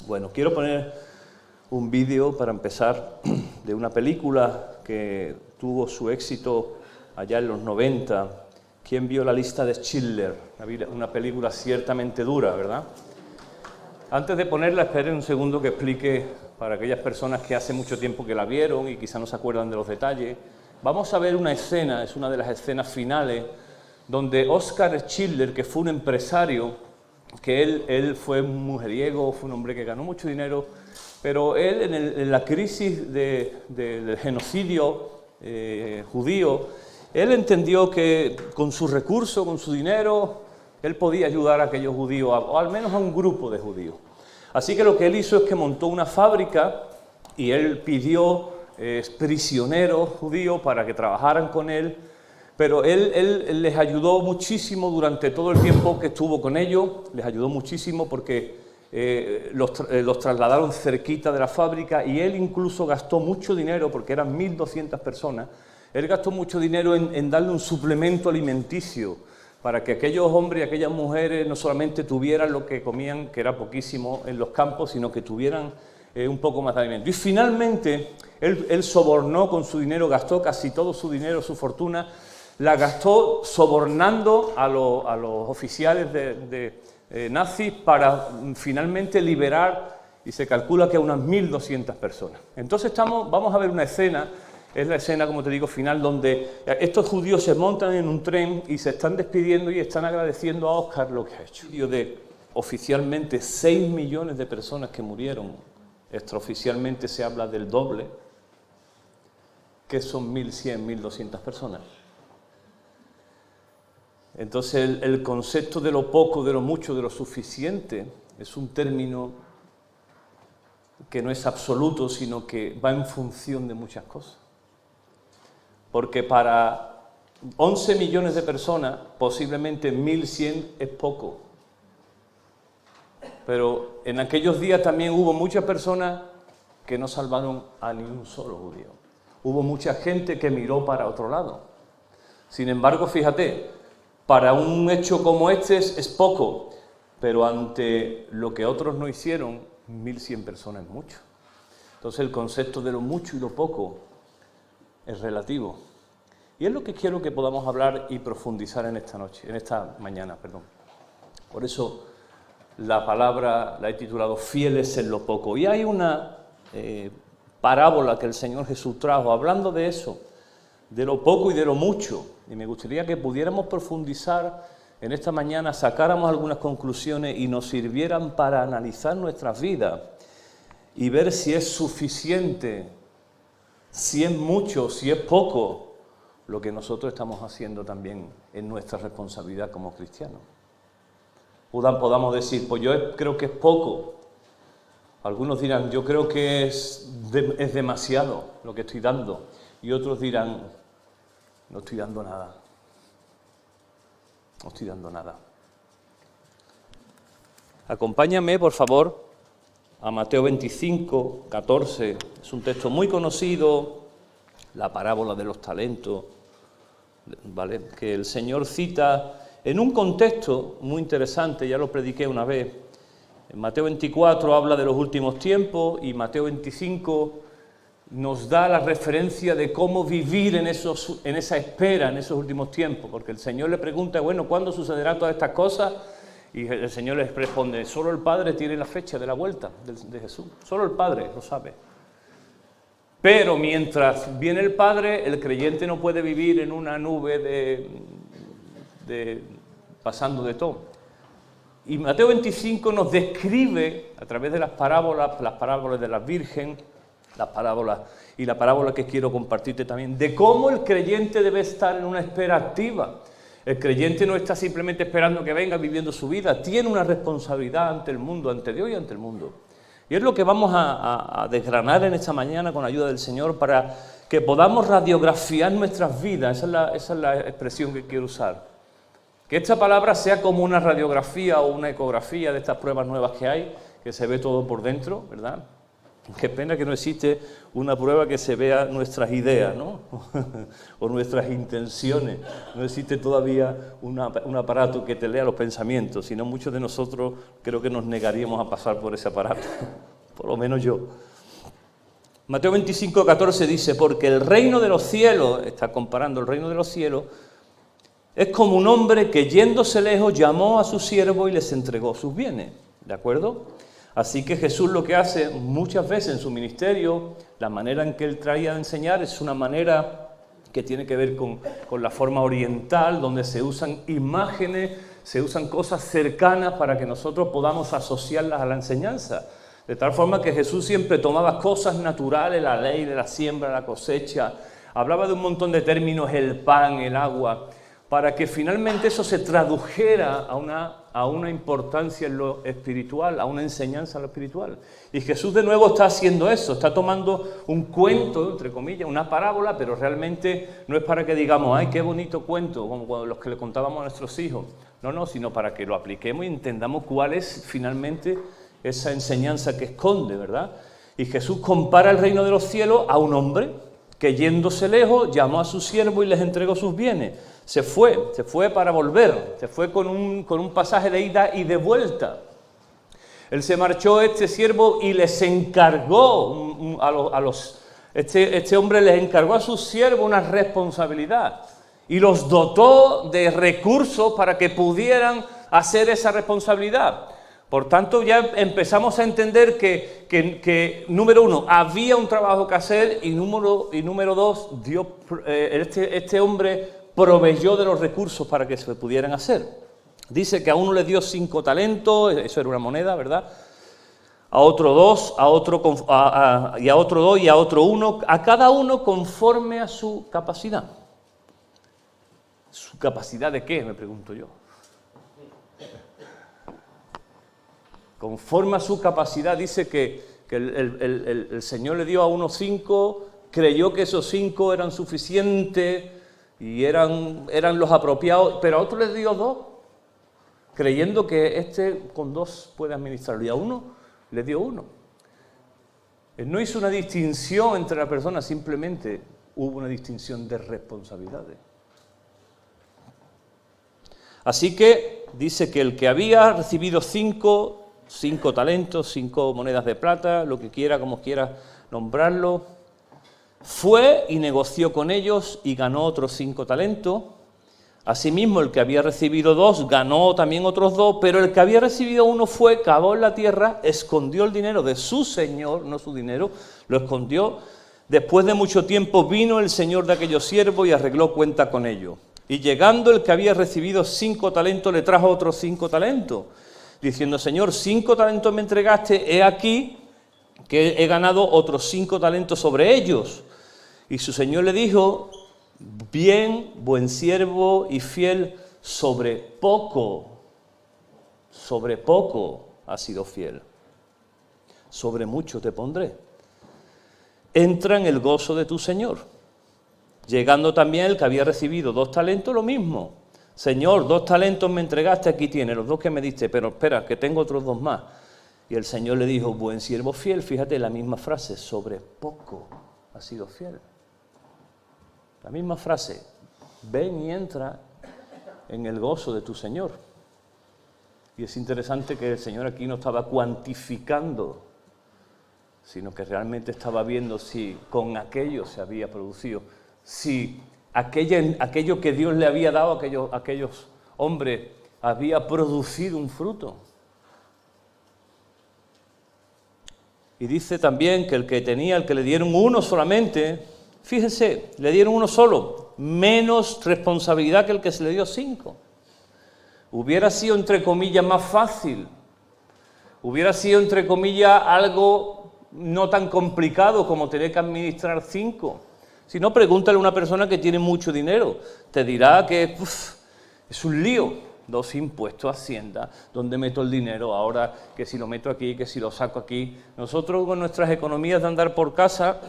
Bueno, quiero poner un vídeo para empezar de una película que tuvo su éxito allá en los 90. ¿Quién vio La lista de Schindler? Una película ciertamente dura, ¿verdad? Antes de ponerla, esperen un segundo que explique para aquellas personas que hace mucho tiempo que la vieron y quizá no se acuerdan de los detalles. Vamos a ver una escena, es una de las escenas finales, donde Oskar Schindler, que fue un empresario, que él fue un mujeriego, fue un hombre que ganó mucho dinero, pero él en la crisis del genocidio judío, él entendió que con sus recursos, con su dinero, él podía ayudar a aquellos judíos, o al menos a un grupo de judíos. Así que lo que él hizo es que montó una fábrica y él pidió prisioneros judíos para que trabajaran con él, pero él les ayudó muchísimo durante todo el tiempo que estuvo con ellos, les ayudó muchísimo porque los trasladaron cerquita de la fábrica y él incluso gastó mucho dinero, porque eran 1.200 personas, él gastó mucho dinero en darle un suplemento alimenticio para que aquellos hombres y aquellas mujeres no solamente tuvieran lo que comían, que era poquísimo en los campos, sino que tuvieran un poco más de alimento. Y finalmente él sobornó con su dinero, gastó casi todo su dinero, su fortuna, la gastó sobornando a los oficiales de nazis para finalmente liberar, y se calcula que a unas 1.200 personas. Entonces vamos a ver una escena, es la escena, como te digo, final, donde estos judíos se montan en un tren y se están despidiendo y están agradeciendo a Oskar lo que ha hecho. De oficialmente 6 millones de personas que murieron, extraoficialmente se habla del doble, que son 1.100, 1.200 personas. Entonces el concepto de lo poco, de lo mucho, de lo suficiente, es un término que no es absoluto, sino que va en función de muchas cosas. Porque para 11 millones de personas, posiblemente 1.100 es poco. Pero en aquellos días también hubo muchas personas que no salvaron a ni un solo judío. Hubo mucha gente que miró para otro lado. Sin embargo, fíjate, para un hecho como este es poco, pero ante lo que otros no hicieron, 1.100 personas es mucho. Entonces el concepto de lo mucho y lo poco es relativo. Y es lo que quiero que podamos hablar y profundizar en esta mañana. Por eso la palabra la he titulado Fieles en lo poco. Y hay una parábola que el Señor Jesús trajo hablando de eso, de lo poco y de lo mucho. Y me gustaría que pudiéramos profundizar en esta mañana, sacáramos algunas conclusiones y nos sirvieran para analizar nuestras vidas y ver si es suficiente, si es mucho, si es poco, lo que nosotros estamos haciendo también en nuestra responsabilidad como cristianos. Podamos decir, pues yo creo que es poco. Algunos dirán, yo creo que es demasiado lo que estoy dando. Y otros dirán, no estoy dando nada. No estoy dando nada. Acompáñame, por favor, a Mateo 25, 14. Es un texto muy conocido, la parábola de los talentos, ¿vale? Que el Señor cita en un contexto muy interesante, ya lo prediqué una vez. En Mateo 24 habla de los últimos tiempos y Mateo 25 nos da la referencia de cómo vivir en esa espera, en esos últimos tiempos, porque el Señor le pregunta, bueno, ¿cuándo sucederán todas estas cosas? Y el Señor les responde, solo el Padre tiene la fecha de la vuelta de Jesús, solo el Padre lo sabe. Pero mientras viene el Padre, el creyente no puede vivir en una nube pasando de todo. Y Mateo 25 nos describe, a través de las parábolas de la Virgen, las parábolas y la parábola que quiero compartirte también, de cómo el creyente debe estar en una espera activa. El creyente no está simplemente esperando que venga viviendo su vida, tiene una responsabilidad ante el mundo, ante Dios y ante el mundo. Y es lo que vamos a desgranar en esta mañana con la ayuda del Señor para que podamos radiografiar nuestras vidas. Esa es la expresión que quiero usar. Que esta palabra sea como una radiografía o una ecografía de estas pruebas nuevas que hay, que se ve todo por dentro, ¿verdad? Qué pena que no existe una prueba que se vea nuestras ideas, ¿no? O nuestras intenciones. No existe todavía un aparato que te lea los pensamientos, sino muchos de nosotros creo que nos negaríamos a pasar por ese aparato, por lo menos yo. Mateo 25:14 dice, porque el reino de los cielos, está comparando el reino de los cielos, es como un hombre que yéndose lejos llamó a su siervo y les entregó sus bienes, ¿de acuerdo? Así que Jesús lo que hace muchas veces en su ministerio, la manera en que él traía de enseñar es una manera que tiene que ver con la forma oriental, donde se usan imágenes, se usan cosas cercanas para que nosotros podamos asociarlas a la enseñanza. De tal forma que Jesús siempre tomaba cosas naturales, la ley de la siembra, la cosecha, hablaba de un montón de términos, el pan, el agua, para que finalmente eso se tradujera a una importancia en lo espiritual, a una enseñanza en lo espiritual. Y Jesús de nuevo está haciendo eso, está tomando un cuento, entre comillas, una parábola, pero realmente no es para que digamos, ¡ay, qué bonito cuento!, como los que le contábamos a nuestros hijos. No, sino para que lo apliquemos y entendamos cuál es finalmente esa enseñanza que esconde, ¿verdad? Y Jesús compara el reino de los cielos a un hombre que yéndose lejos llamó a su siervo y les entregó sus bienes. Se fue para volver, se fue con un pasaje de ida y de vuelta. Él se marchó, este siervo, y les encargó este hombre les encargó a sus siervos una responsabilidad y los dotó de recursos para que pudieran hacer esa responsabilidad. Por tanto, ya empezamos a entender que número uno, había un trabajo que hacer y número dos, este hombre proveyó de los recursos para que se pudieran hacer. Dice que a uno le dio 5 talentos, eso era una moneda, ¿verdad? A otro 2, a otro 2 y a otro 1, a cada uno conforme a su capacidad. ¿Su capacidad de qué?, me pregunto yo. Conforme a su capacidad, dice que el Señor le dio a uno 5, creyó que esos 5 eran suficientes y eran los apropiados, pero a otro le dio 2, creyendo que con 2 puede administrarlo, y a uno le dio 1. Él no hizo una distinción entre las personas, simplemente hubo una distinción de responsabilidades. Así que dice que el que había recibido 5 talentos, 5 monedas de plata, lo que quiera, como quiera nombrarlo, fue y negoció con ellos y ganó otros 5 talentos. Asimismo, el que había recibido 2 ganó también otros 2, pero el que había recibido 1 fue, cavó en la tierra, escondió el dinero de su señor, no su dinero, lo escondió. Después de mucho tiempo vino el señor de aquellos siervos y arregló cuenta con ellos. Y llegando el que había recibido 5 talentos, le trajo otros 5 talentos, diciendo, Señor, 5 talentos me entregaste, he aquí que he ganado otros 5 talentos sobre ellos. Y su señor le dijo, bien, buen siervo y fiel, sobre poco has sido fiel, sobre mucho te pondré. Entra en el gozo de tu señor. Llegando también el que había recibido 2 talentos, lo mismo. Señor, 2 talentos me entregaste, aquí tienes, los 2 que me diste, pero espera, que tengo otros 2 más. Y el Señor le dijo, buen siervo fiel, fíjate la misma frase, sobre poco has sido fiel. La misma frase, ven y entra en el gozo de tu Señor. Y es interesante que el Señor aquí no estaba cuantificando, sino que realmente estaba viendo si con aquello se había producido, si aquello que Dios le había dado a aquellos hombres había producido un fruto. Y dice también que el que le dieron 1 solamente, fíjense, le dieron 1 solo, menos responsabilidad que el que se le dio 5. Hubiera sido, entre comillas, más fácil, hubiera sido, entre comillas, algo no tan complicado como tener que administrar 5. Si no, pregúntale a una persona que tiene mucho dinero, te dirá que es un lío. 2 impuestos, Hacienda, ¿dónde meto el dinero ahora? Que si lo meto aquí, que si lo saco aquí. Nosotros con nuestras economías de andar por casa,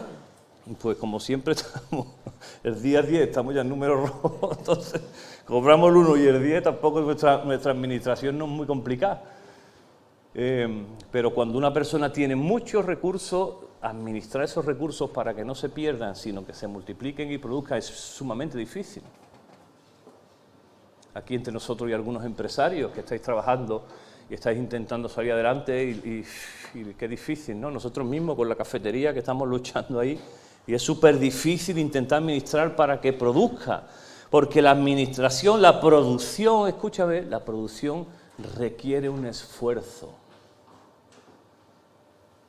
pues como siempre estamos el día 10, estamos ya en números rojos, entonces cobramos el 1 y el 10, tampoco nuestra administración no es muy complicada. Pero cuando una persona tiene muchos recursos, administrar esos recursos para que no se pierdan, sino que se multipliquen y produzcan, es sumamente difícil. Aquí entre nosotros y algunos empresarios que estáis trabajando y estáis intentando salir adelante y qué difícil, ¿no? Nosotros mismos con la cafetería que estamos luchando ahí, y es súper difícil intentar administrar para que produzca, porque la administración, la producción, escúchame, la producción requiere un esfuerzo.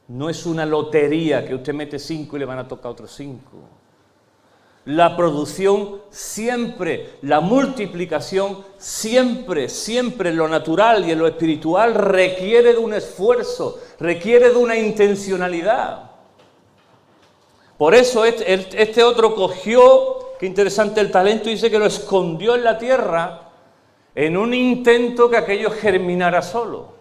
No es una lotería que usted mete 5 y le van a tocar otros 5. La producción siempre, la multiplicación siempre, siempre en lo natural y en lo espiritual requiere de un esfuerzo, requiere de una intencionalidad. Por eso este otro cogió, qué interesante el talento, dice que lo escondió en la tierra en un intento que aquello germinara solo.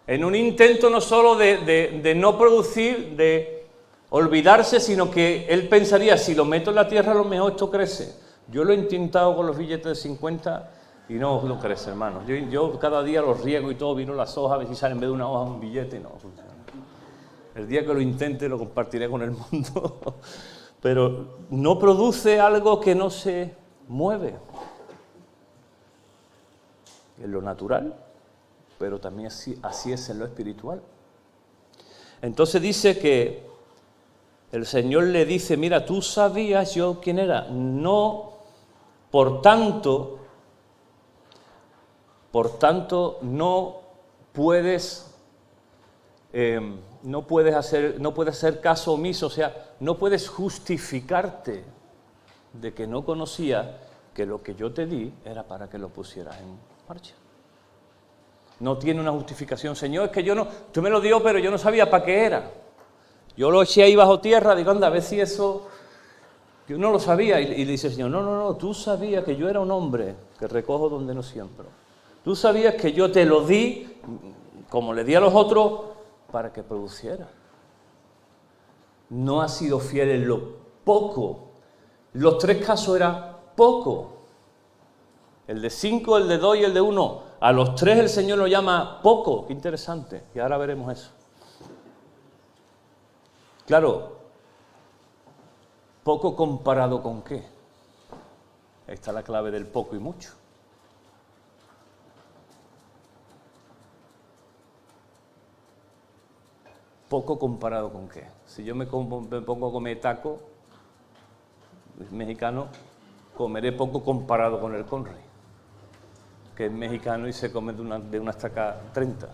En un intento no solo de no producir, de olvidarse, sino que él pensaría, si lo meto en la tierra a lo mejor esto crece. Yo lo he intentado con los billetes de 50 y no crece, hermano. Yo cada día los riego y todo, vino las hojas, a ver si sale en vez de una hoja un billete, no funciona. El día que lo intente lo compartiré con el mundo. Pero no produce algo que no se mueve. En lo natural, pero también así es en lo espiritual. Entonces dice que el Señor le dice, mira, tú sabías yo quién era. No, por tanto, no puedes hacer caso omiso, o sea, no puedes justificarte de que no conocía que lo que yo te di era para que lo pusieras en marcha. No tiene una justificación. Señor, es que tú me lo dio, pero yo no sabía para qué era. Yo lo eché ahí bajo tierra, digo, anda, a ver si eso... Yo no lo sabía. Y le dice el Señor, no, tú sabías que yo era un hombre que recojo donde no siembro. Tú sabías que yo te lo di, como le di a los otros, para que produciera. No has sido fiel en lo poco. Los 3 casos eran poco. El de 5, el de 2 y el de 1. A los 3 el Señor lo llama poco. Qué interesante. Y ahora veremos eso. Claro, poco comparado con qué. Ahí está la clave del poco y mucho. Poco comparado con qué. Si yo me pongo a comer taco mexicano, comeré poco comparado con el Conry, que es mexicano y se come de una estaca 30.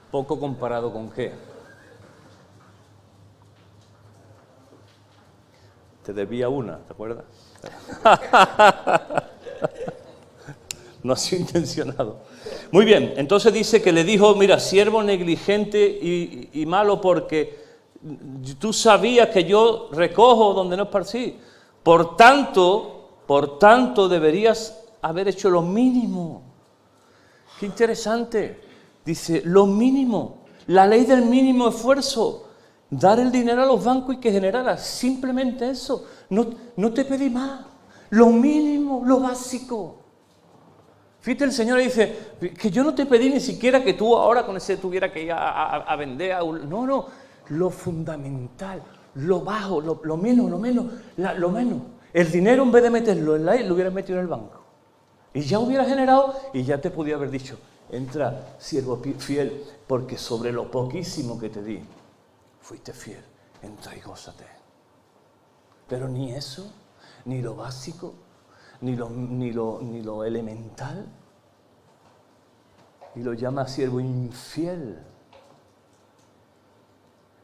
Poco comparado con qué. Te debía una, ¿te acuerdas? No ha sido intencionado. Muy bien, entonces dice que le dijo, mira, siervo negligente y malo, porque tú sabías que yo recojo donde no esparcí. Por tanto, deberías haber hecho lo mínimo. Qué interesante. Dice, lo mínimo, la ley del mínimo esfuerzo. Dar el dinero a los bancos y que generara simplemente eso. No te pedí más. Lo mínimo, lo básico. Fíjate, el Señor dice que yo no te pedí ni siquiera que tú ahora con ese tuviera que ir a vender. No, lo fundamental, lo bajo, lo menos. El dinero en vez de meterlo en la lo hubieras metido en el banco. Y ya hubiera generado y ya te podía haber dicho, entra, siervo fiel, porque sobre lo poquísimo que te di, fuiste fiel, entra y gózate. Pero ni eso, ni lo básico, ni lo elemental. Y lo llama siervo infiel.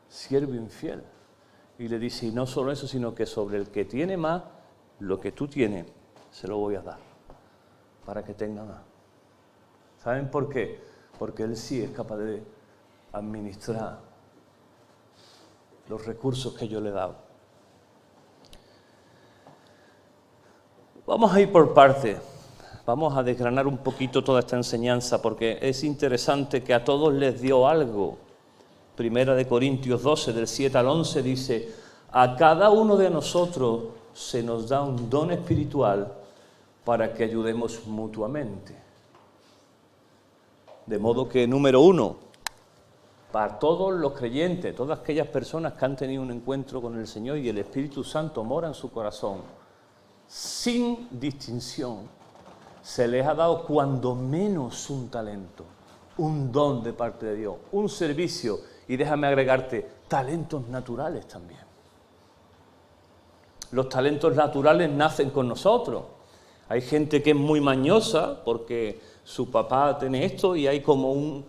Siervo infiel. Y le dice, y no solo eso, sino que sobre el que tiene más, lo que tú tienes, se lo voy a dar, para que tenga más. ¿Saben por qué? Porque él sí es capaz de administrar los recursos que yo le he dado. Vamos a ir por partes. Vamos a desgranar un poquito toda esta enseñanza, porque es interesante que a todos les dio algo. Primera de Corintios 12, del 7 al 11, dice, a cada uno de nosotros se nos da un don espiritual para que ayudemos mutuamente. De modo que, número 1, para todos los creyentes, todas aquellas personas que han tenido un encuentro con el Señor y el Espíritu Santo mora en su corazón, sin distinción, se les ha dado cuando menos un talento, un don de parte de Dios, un servicio, y déjame agregarte, talentos naturales también. Los talentos naturales nacen con nosotros. Hay gente que es muy mañosa porque su papá tiene esto y hay como un...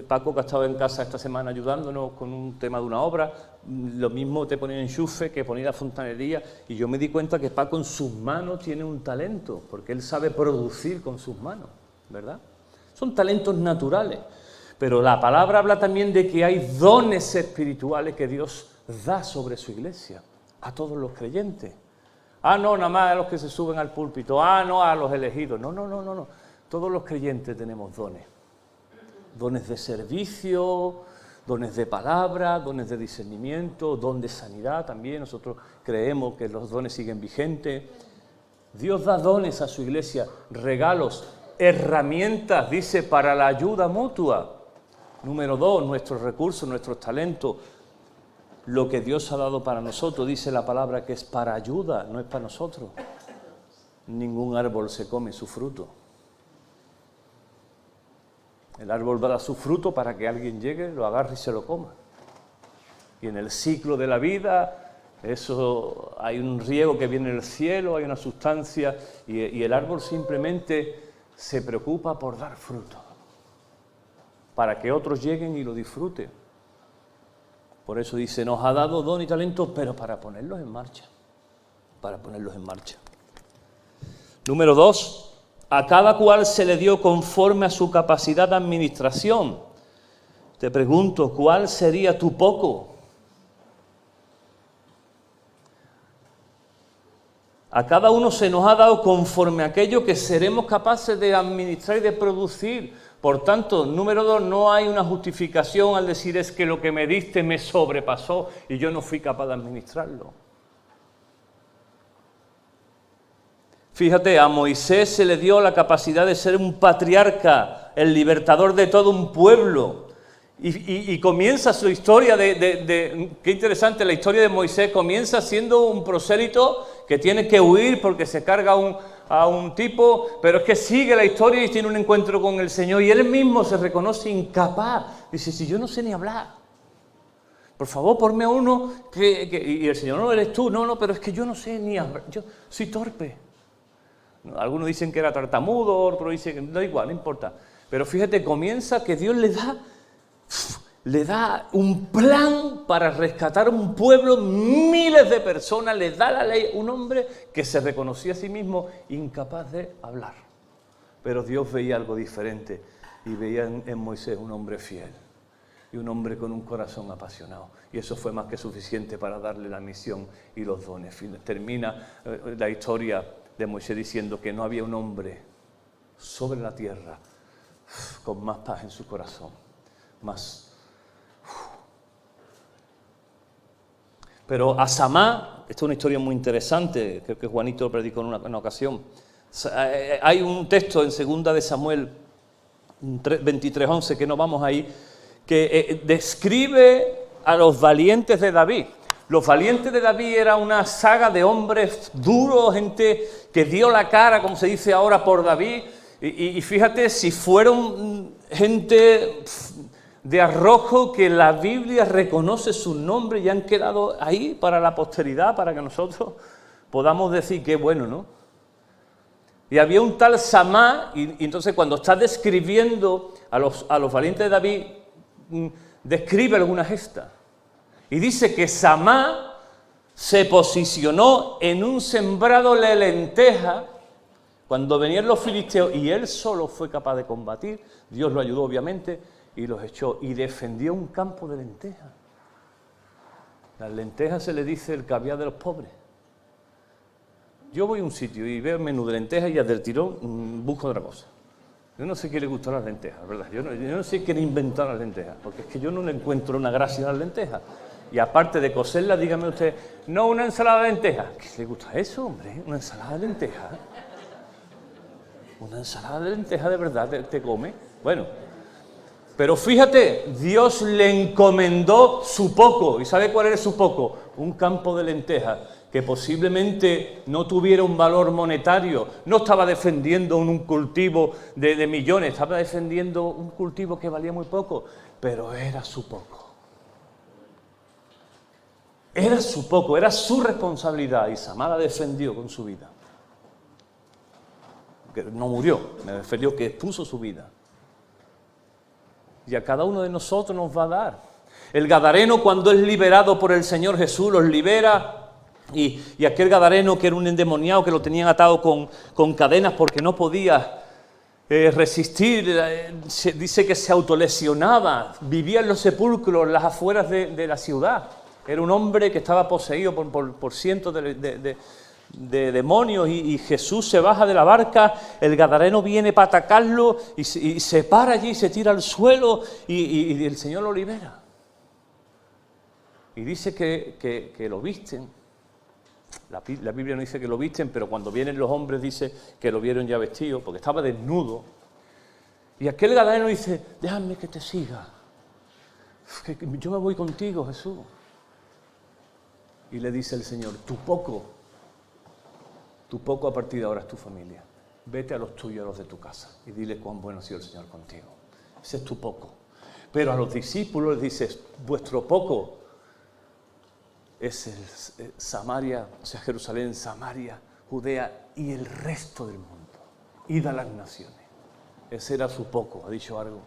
Paco, que ha estado en casa esta semana ayudándonos con un tema de una obra, lo mismo te ponía enchufe que ponía la fontanería, y yo me di cuenta que Paco en sus manos tiene un talento, porque él sabe producir con sus manos, ¿verdad? Son talentos naturales, pero la palabra habla también de que hay dones espirituales que Dios da sobre su iglesia, a todos los creyentes. Ah, no, nada más a los que se suben al púlpito, ah, no, a los elegidos, no, todos los creyentes tenemos dones. Dones de servicio, dones de palabra, dones de discernimiento, don de sanidad también. Nosotros creemos que los dones siguen vigentes. Dios da dones a su iglesia, regalos, herramientas, dice, para la ayuda mutua. Número 2, nuestros recursos, nuestros talentos. Lo que Dios ha dado para nosotros, dice la palabra, que es para ayuda, no es para nosotros. Ningún árbol se come su fruto. El árbol va a dar su fruto para que alguien llegue, lo agarre y se lo coma. Y en el ciclo de la vida, eso hay un riego que viene del cielo, hay una sustancia, y el árbol simplemente se preocupa por dar fruto, para que otros lleguen y lo disfruten. Por eso dice, nos ha dado don y talento, pero para ponerlos en marcha. Para ponerlos en marcha. Número 2. A cada cual se le dio conforme a su capacidad de administración. Te pregunto, ¿cuál sería tu poco? A cada uno se nos ha dado conforme a aquello que seremos capaces de administrar y de producir. Por tanto, número 2, no hay una justificación al decir es que lo que me diste me sobrepasó y yo no fui capaz de administrarlo. Fíjate, a Moisés se le dio la capacidad de ser un patriarca, el libertador de todo un pueblo. Y comienza su historia qué interesante, la historia de Moisés comienza siendo un prosélito que tiene que huir porque se carga a un tipo, pero es que sigue la historia y tiene un encuentro con el Señor y él mismo se reconoce incapaz. Dice, si yo no sé ni hablar, por favor ponme a uno y el Señor, no eres tú, no, pero es que yo no sé ni hablar, yo soy torpe. Algunos dicen que era tartamudo, otros dicen que da igual, no importa. Pero fíjate, comienza que Dios le da un plan para rescatar un pueblo, miles de personas, le da la ley, un hombre que se reconocía a sí mismo incapaz de hablar. Pero Dios veía algo diferente y veía en Moisés un hombre fiel y un hombre con un corazón apasionado. Y eso fue más que suficiente para darle la misión y los dones. Termina la historia de Moisés diciendo que no había un hombre sobre la tierra con más paz en su corazón, más. Pero a Samá, esta es una historia muy interesante, creo que Juanito lo predicó en una ocasión. Hay un texto en 2 de Samuel 23:11, que no vamos ahí, que describe a los valientes de David. Los valientes de David era una saga de hombres duros, gente que dio la cara, como se dice ahora, por David. Y fíjate, si fueron gente de arrojo que la Biblia reconoce sus nombres y han quedado ahí para la posteridad, para que nosotros podamos decir qué bueno, ¿no? Y había un tal Samá, y entonces cuando está describiendo a los valientes de David, describe alguna gesta. Y dice que Samá se posicionó en un sembrado de lentejas cuando venían los filisteos y él solo fue capaz de combatir. Dios lo ayudó obviamente y los echó y defendió un campo de lentejas. Las lentejas se le dice el caviar de los pobres. Yo voy a un sitio y veo el menú de lentejas y del tirón busco otra cosa. Yo no sé qué le gustan las lentejas, ¿verdad? Yo no sé qué inventar las lentejas, porque es que yo no le encuentro una gracia a las lentejas. Y aparte de cocerlas, dígame usted, no una ensalada de lentejas. ¿Qué le gusta eso, hombre? ¿Una ensalada de lentejas? ¿Una ensalada de lentejas de verdad te come? Bueno, Pero fíjate, Dios le encomendó su poco. ¿Y sabe cuál era su poco? Un campo de lentejas que posiblemente no tuviera un valor monetario. No estaba defendiendo un cultivo de millones, estaba defendiendo un cultivo que valía muy poco, pero era su poco. Era su poco, era su responsabilidad, y Samá la defendió con su vida. Que no murió, me refirió que expuso su vida. Y a cada uno de nosotros nos va a dar. El gadareno, cuando es liberado por el Señor Jesús, los libera. Y aquel gadareno, que era un endemoniado, que lo tenían atado con cadenas porque no podía resistir, dice que se autolesionaba, vivía en los sepulcros, en las afueras de la ciudad. Era un hombre que estaba poseído por cientos de demonios, y Jesús se baja de la barca, el gadareno viene para atacarlo y se para allí, se tira al suelo y el Señor lo libera. Y dice que lo visten. La Biblia no dice que lo visten, pero cuando vienen los hombres dice que lo vieron ya vestido, porque estaba desnudo. Y aquel gadareno dice: déjame que te siga, que yo me voy contigo, Jesús. Y le dice el Señor: tu poco a partir de ahora es tu familia. Vete a los tuyos, a los de tu casa, y dile cuán bueno ha sido el Señor contigo. Ese es tu poco. Pero a los discípulos les dice: vuestro poco es Samaria, o sea, Jerusalén, Samaria, Judea y el resto del mundo. Id a las naciones. Ese era su poco, ha dicho algo.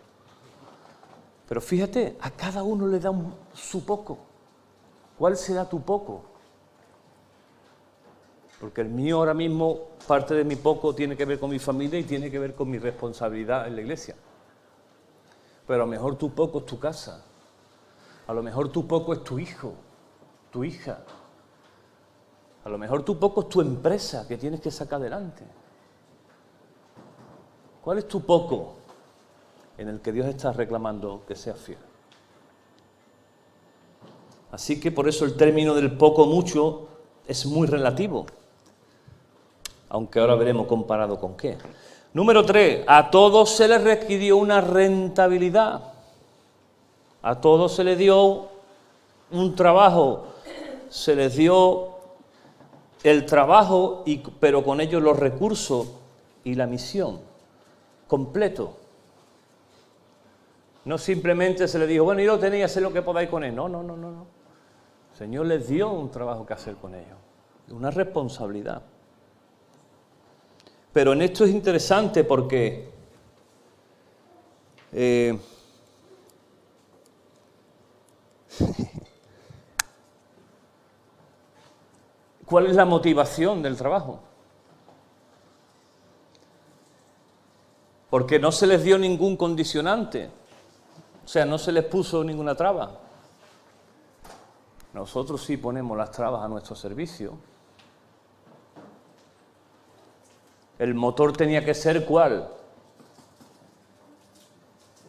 Pero fíjate, a cada uno le da su poco. ¿Cuál será tu poco? Porque el mío ahora mismo, parte de mi poco tiene que ver con mi familia y tiene que ver con mi responsabilidad en la iglesia. Pero a lo mejor tu poco es tu casa. A lo mejor tu poco es tu hijo, tu hija. A lo mejor tu poco es tu empresa que tienes que sacar adelante. ¿Cuál es tu poco en el que Dios está reclamando que seas fiel? Así que por eso el término del poco mucho es muy relativo, aunque ahora veremos comparado con qué. Número 3, a todos se les requirió una rentabilidad. A todos se les dio un trabajo, se les dio el trabajo, pero con ello los recursos y la misión completo. No simplemente se les dijo: bueno, yo lo tenía, haced lo que podáis con él. No. El Señor les dio un trabajo que hacer con ellos, una responsabilidad. Pero en esto es interesante porque ¿cuál es la motivación del trabajo? Porque no se les dio ningún condicionante, o sea, no se les puso ninguna traba. Nosotros sí ponemos las trabas a nuestro servicio. El motor tenía que ser ¿cuál?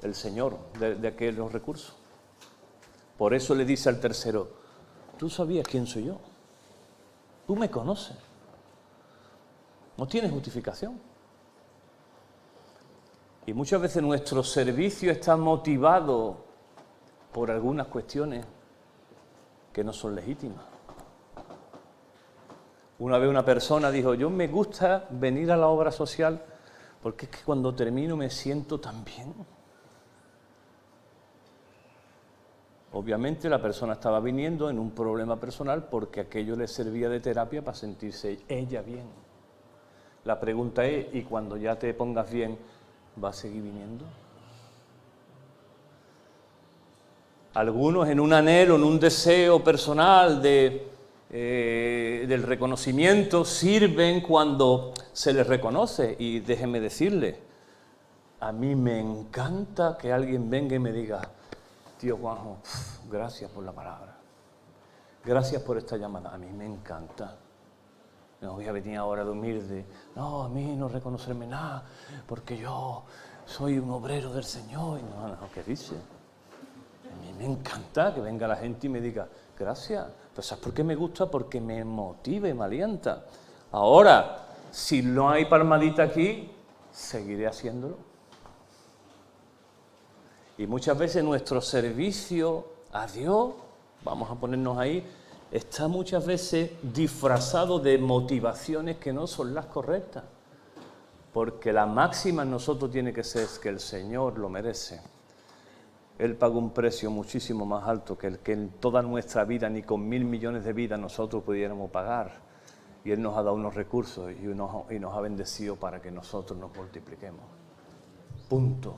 El Señor de aquellos recursos. Por eso le dice al tercero: tú sabías quién soy yo, tú me conoces, no tienes justificación. Y muchas veces nuestro servicio está motivado por algunas cuestiones que no son legítimas. Una vez una persona dijo: yo me gusta venir a la obra social porque es que cuando termino me siento tan bien. Obviamente la persona estaba viniendo en un problema personal porque aquello le servía de terapia para sentirse ella bien. La pregunta es: ¿y cuando ya te pongas bien, vas a seguir viniendo? Algunos en un anhelo, en un deseo personal del reconocimiento, sirven cuando se les reconoce. Y déjenme decirle, a mí me encanta que alguien venga y me diga: tío Juanjo, gracias por la palabra, gracias por esta llamada. A mí me encanta. No voy a venir ahora de humilde. No, a mí no reconocerme nada, porque yo soy un obrero del Señor. No, ¿qué dice? A mí me encanta que venga la gente y me diga: gracias. Pero ¿sabes por qué me gusta? Porque me motiva y me alienta. Ahora, si no hay palmadita aquí, seguiré haciéndolo. Y muchas veces nuestro servicio a Dios, vamos a ponernos ahí, está muchas veces disfrazado de motivaciones que no son las correctas. Porque la máxima en nosotros tiene que ser que el Señor lo merece. Él pagó un precio muchísimo más alto que el que en toda nuestra vida, ni con 1000 millones de vidas nosotros pudiéramos pagar. Y Él nos ha dado unos recursos y nos ha bendecido para que nosotros nos multipliquemos. Punto.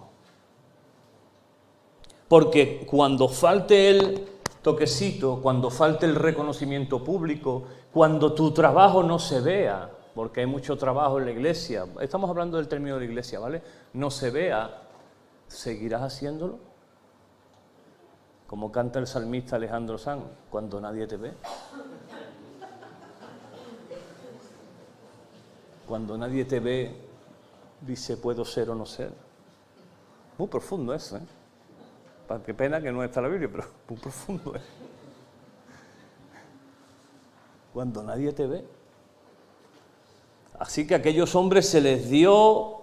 Porque cuando falte el toquecito, cuando falte el reconocimiento público, cuando tu trabajo no se vea, porque hay mucho trabajo en la iglesia, estamos hablando del término de la iglesia, ¿vale? No se vea, ¿seguirás haciéndolo? Como canta el salmista Alejandro Sanz, cuando nadie te ve. Cuando nadie te ve, dice, puedo ser o no ser. Muy profundo eso, ¿eh? Qué pena que no está en la Biblia, pero muy profundo, ¿eh? Cuando nadie te ve. Así que a aquellos hombres se les dio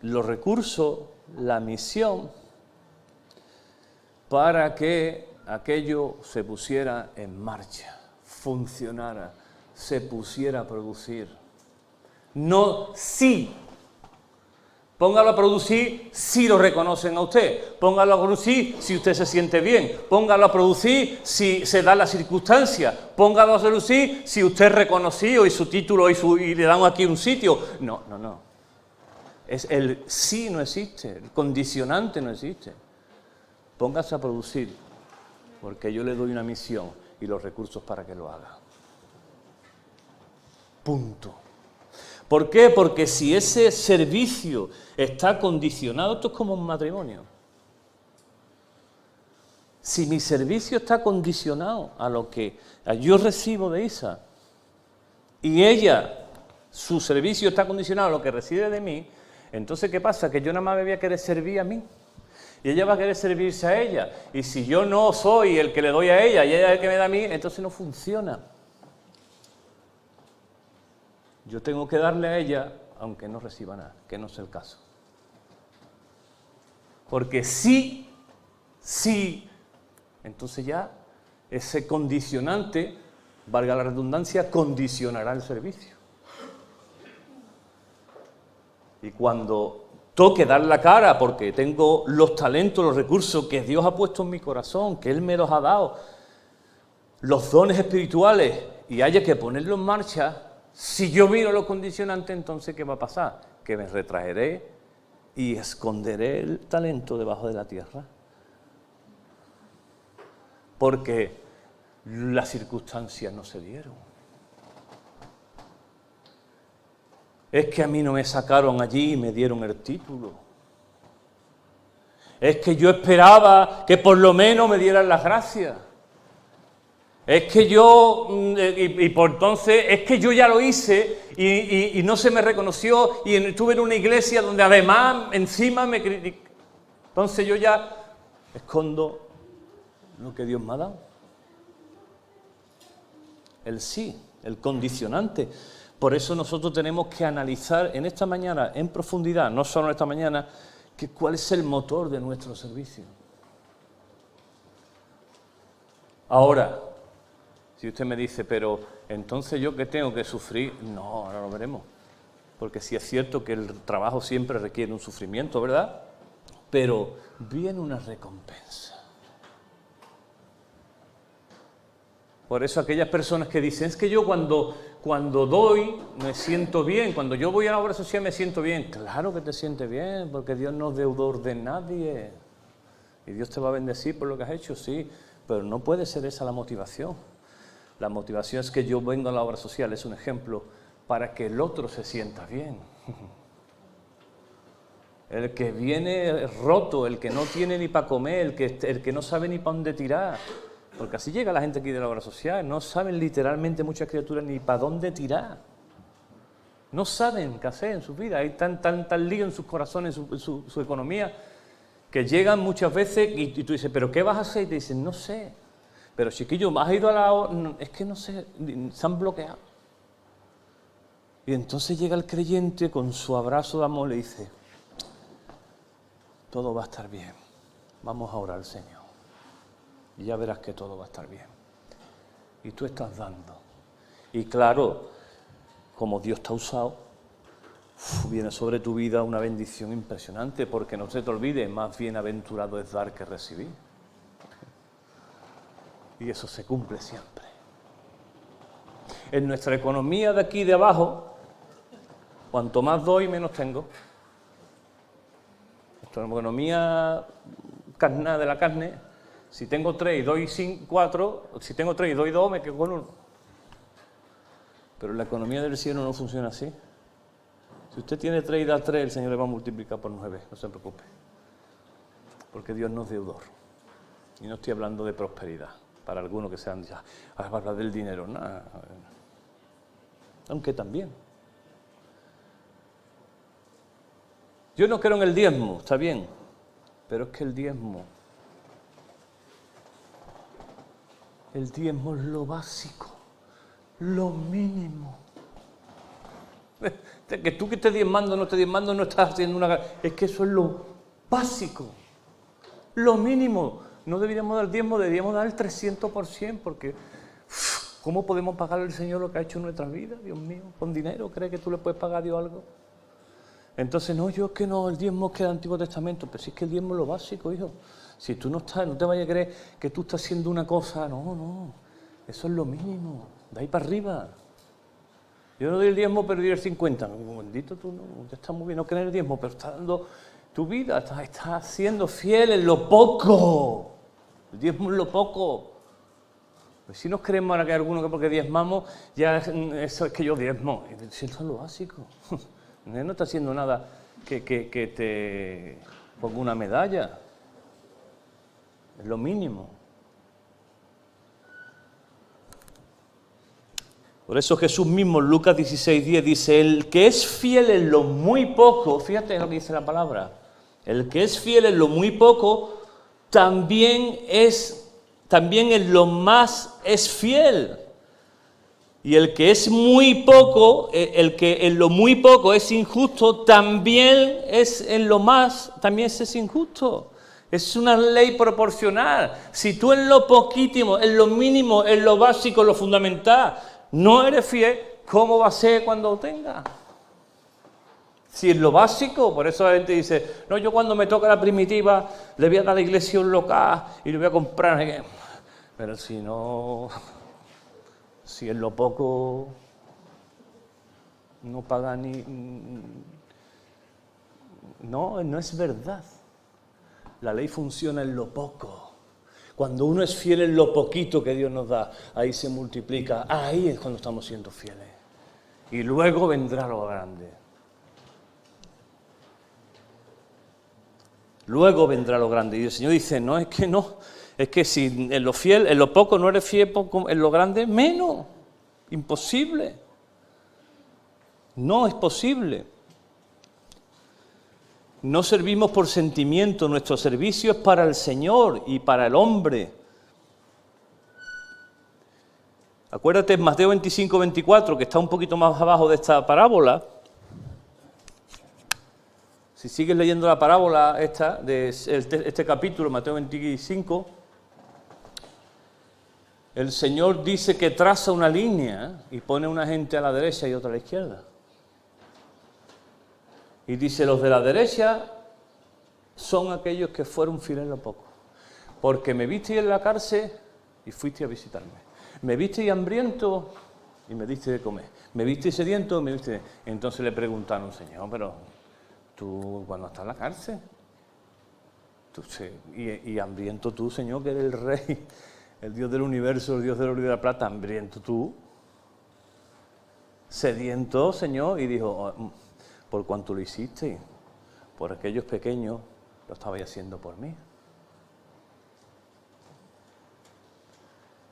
los recursos, la misión, para que aquello se pusiera en marcha, funcionara, se pusiera a producir. No si. Póngalo a producir si lo reconocen a usted. Póngalo a producir si usted se siente bien. Póngalo a producir si se da la circunstancia. Póngalo a producir si usted es reconocido y su título y le damos aquí un sitio. No. Es el sí no existe, el condicionante no existe. Póngase a producir, porque yo le doy una misión y los recursos para que lo haga. Punto. ¿Por qué? Porque si ese servicio está condicionado, esto es como un matrimonio. Si mi servicio está condicionado a lo que yo recibo de Isa y ella, su servicio está condicionado a lo que recibe de mí, entonces ¿qué pasa? Que yo nada más me voy a querer servir a mí y ella va a querer servirse a ella. Y si yo no soy el que le doy a ella y ella es el que me da a mí, entonces no funciona. Yo tengo que darle a ella, aunque no reciba nada, que no es el caso. Porque sí, entonces ya ese condicionante, valga la redundancia, condicionará el servicio. Y cuando toque dar la cara, porque tengo los talentos, los recursos que Dios ha puesto en mi corazón, que Él me los ha dado, los dones espirituales, y haya que ponerlo en marcha, si yo miro los condicionantes, entonces ¿qué va a pasar? Que me retraeré y esconderé el talento debajo de la tierra. Porque las circunstancias no se dieron. Es que a mí no me sacaron allí y me dieron el título. Es que yo esperaba que por lo menos me dieran las gracias. Es que yo, y por entonces, es que yo ya lo hice y no se me reconoció y estuve en una iglesia donde además encima me criticaron. Entonces yo ya escondo lo que Dios me ha dado. El sí, el condicionante. Por eso nosotros tenemos que analizar en esta mañana, en profundidad, no solo en esta mañana, que cuál es el motor de nuestro servicio. Ahora, si usted me dice, pero entonces yo qué tengo que sufrir, no, ahora lo veremos. Porque sí es cierto que el trabajo siempre requiere un sufrimiento, ¿verdad? Pero viene una recompensa. Por eso aquellas personas que dicen, es que yo cuando doy me siento bien, cuando yo voy a la obra social me siento bien. Claro que te sientes bien, porque Dios no es deudor de nadie. Y Dios te va a bendecir por lo que has hecho, sí, pero no puede ser esa la motivación. La motivación es que yo vengo a la obra social, es un ejemplo, para que el otro se sienta bien. El que viene roto, el que no tiene ni para comer, el que no sabe ni para dónde tirar. Porque así llega la gente aquí de la obra social, no saben literalmente muchas criaturas ni para dónde tirar. No saben qué hacer en sus vidas, hay tan lío en sus corazones, en su economía, que llegan muchas veces y tú dices, ¿pero qué vas a hacer? Y te dicen, no sé. Pero chiquillo, ¿has ido a la obra? Es que no sé, se han bloqueado. Y entonces llega el creyente con su abrazo de amor y le dice, todo va a estar bien. vamos a orar al Señor. Y ya verás que todo va a estar bien. Y tú estás dando. Y claro, como Dios te ha usado, viene sobre tu vida una bendición impresionante, porque no se te olvide, más bienaventurado es dar que recibir. Y eso se cumple siempre. En nuestra economía de aquí de abajo, cuanto más doy, menos tengo. Nuestra economía carnal de la carne, si tengo 3 y doy 4, si tengo 3 y doy 2, me quedo con 1. Pero la economía del cielo no funciona así. Si usted tiene 3 y da 3, el Señor le va a multiplicar por 9, no se preocupe. Porque Dios no es deudor. Y no estoy hablando de prosperidad. Para algunos que sean ya, va a hablar del dinero, nada. Aunque también. Yo no creo en el diezmo, está bien, pero es que el diezmo es lo básico, lo mínimo. Que tú que estés diezmando, no estés diezmando, no estás haciendo una... Es que eso es lo básico, lo mínimo. No deberíamos dar diezmo, deberíamos dar el 300%, porque ¿cómo podemos pagarle al Señor lo que ha hecho en nuestras vidas? Dios mío, con dinero, ¿crees que tú le puedes pagar a Dios algo? Entonces, no, yo es que no, el diezmo es que el Antiguo Testamento, pero si es que el diezmo es lo básico, hijo. Si tú no estás, no te vayas a creer que tú estás haciendo una cosa, no, eso es lo mínimo, de ahí para arriba. Yo no doy el diezmo, pero doy el 50. Bendito tú, no, ya está muy bien, no creer el diezmo, pero estás dando tu vida, estás siendo fiel en lo poco. El diezmo es lo poco. Pues si nos creemos ahora que hay algunos que porque diezmamos, ya eso es que yo diezmo. Eso es lo básico. No está haciendo nada que te ponga una medalla. Es lo mínimo. Por eso Jesús mismo en Lucas 16:10 dice, el que es fiel en lo muy poco, fíjate lo que dice la palabra, el que es fiel en lo muy poco, también en lo más es fiel. Y el que es muy poco, el que en lo muy poco es injusto, también es en lo más, también es injusto. Es una ley proporcional. Si tú en lo poquísimo, en lo mínimo, en lo básico, en lo fundamental, no eres fiel, ¿cómo va a ser cuando lo tengas? Si es lo básico, por eso la gente dice, no, yo cuando me toca la primitiva le voy a dar a la iglesia un local y le voy a comprar. Pero si no, si es lo poco, no paga ni... No es verdad. La ley funciona en lo poco. Cuando uno es fiel en lo poquito que Dios nos da, ahí se multiplica. Ahí es cuando estamos siendo fieles. Y luego vendrá lo grande. Luego vendrá lo grande. Y el Señor dice, no, es que no. Es que si en lo fiel, en lo poco no eres fiel, en lo grande menos. Imposible. No es posible. No servimos por sentimiento, nuestro servicio es para el Señor y para el hombre. Acuérdate en Mateo 25:24, que está un poquito más abajo de esta parábola. Si sigues leyendo la parábola esta, de este capítulo, Mateo 25, el Señor dice que traza una línea y pone una gente a la derecha y otra a la izquierda. Y dice, los de la derecha son aquellos que fueron fieles en lo poco. Porque me visteis en la cárcel y fuiste a visitarme. Me visteis hambriento y me diste de comer. Me visteis sediento y me diste... Entonces le preguntaron, Señor, pero tú cuando estás en la cárcel, y hambriento tú, Señor, que eres el Rey, el Dios del universo, el Dios del oro y de la plata, hambriento tú, sediento, Señor, y dijo... Por cuanto lo hiciste, por aquellos pequeños, lo estabais haciendo por mí.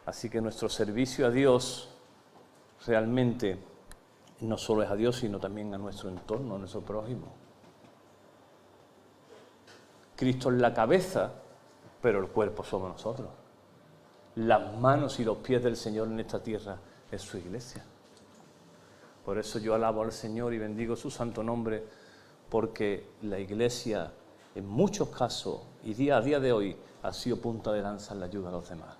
Así que nuestro servicio a Dios realmente no solo es a Dios, sino también a nuestro entorno, a nuestro prójimo. Cristo es la cabeza, pero el cuerpo somos nosotros. Las manos y los pies del Señor en esta tierra es su iglesia. Por eso yo alabo al Señor y bendigo su santo nombre, porque la iglesia en muchos casos, y a día de hoy, ha sido punta de lanza en la ayuda a los demás.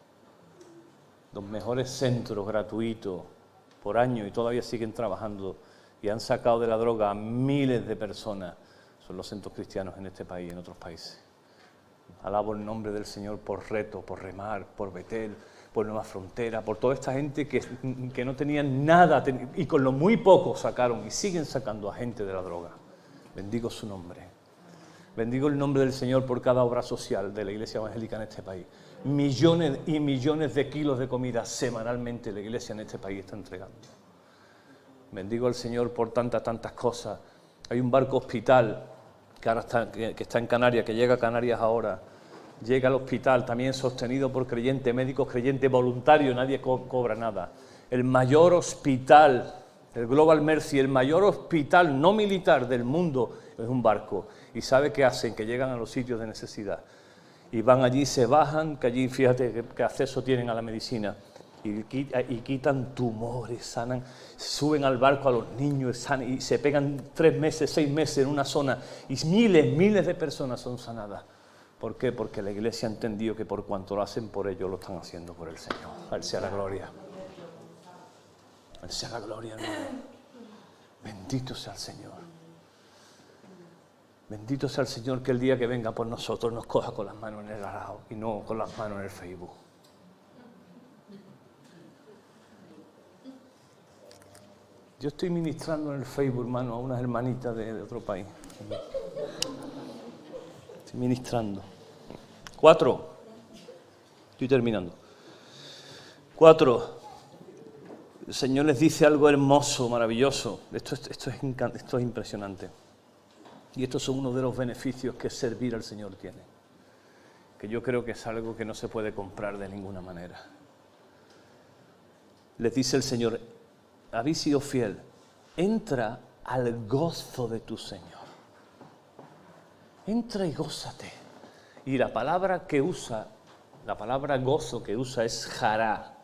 Los mejores centros gratuitos por año, y todavía siguen trabajando, y han sacado de la droga a miles de personas, son los centros cristianos en este país y en otros países. Alabo el nombre del Señor por Reto, por Remar, por Betel, por Nueva Frontera, por toda esta gente que no tenían nada y con lo muy poco sacaron y siguen sacando a gente de la droga. Bendigo su nombre. Bendigo el nombre del Señor por cada obra social de la Iglesia Evangélica en este país. Millones y millones de kilos de comida semanalmente la Iglesia en este país está entregando. Bendigo al Señor por tantas cosas. Hay un barco hospital que ahora está en Canarias, que llega a Canarias ahora. Llega al hospital también sostenido por creyentes, médicos creyentes, voluntarios, nadie cobra nada. El mayor hospital, el Global Mercy, el mayor hospital no militar del mundo es un barco. ¿Y sabe qué hacen? Que llegan a los sitios de necesidad. Y van allí, se bajan, que allí fíjate qué acceso tienen a la medicina. Y quitan tumores, sanan, suben al barco a los niños sanan, y se pegan 3 meses, 6 meses en una zona y miles de personas son sanadas. ¿Por qué? Porque la Iglesia ha entendido que por cuanto lo hacen por ellos, lo están haciendo por el Señor. A Él sea la gloria. A Él sea la gloria, hermano. Bendito sea el Señor. Bendito sea el Señor que el día que venga por nosotros nos coja con las manos en el arado y no con las manos en el Facebook. Yo estoy ministrando en el Facebook, hermano, a unas hermanitas de otro país. Estoy ministrando. 4. Estoy terminando. 4. El Señor les dice algo hermoso, maravilloso. Esto es impresionante. Y estos son uno de los beneficios que servir al Señor tiene. Que yo creo que es algo que no se puede comprar de ninguna manera. Les dice el Señor: habéis sido fiel, entra al gozo de tu Señor. Entra y gózate. Y la palabra que usa, la palabra gozo que usa es jará.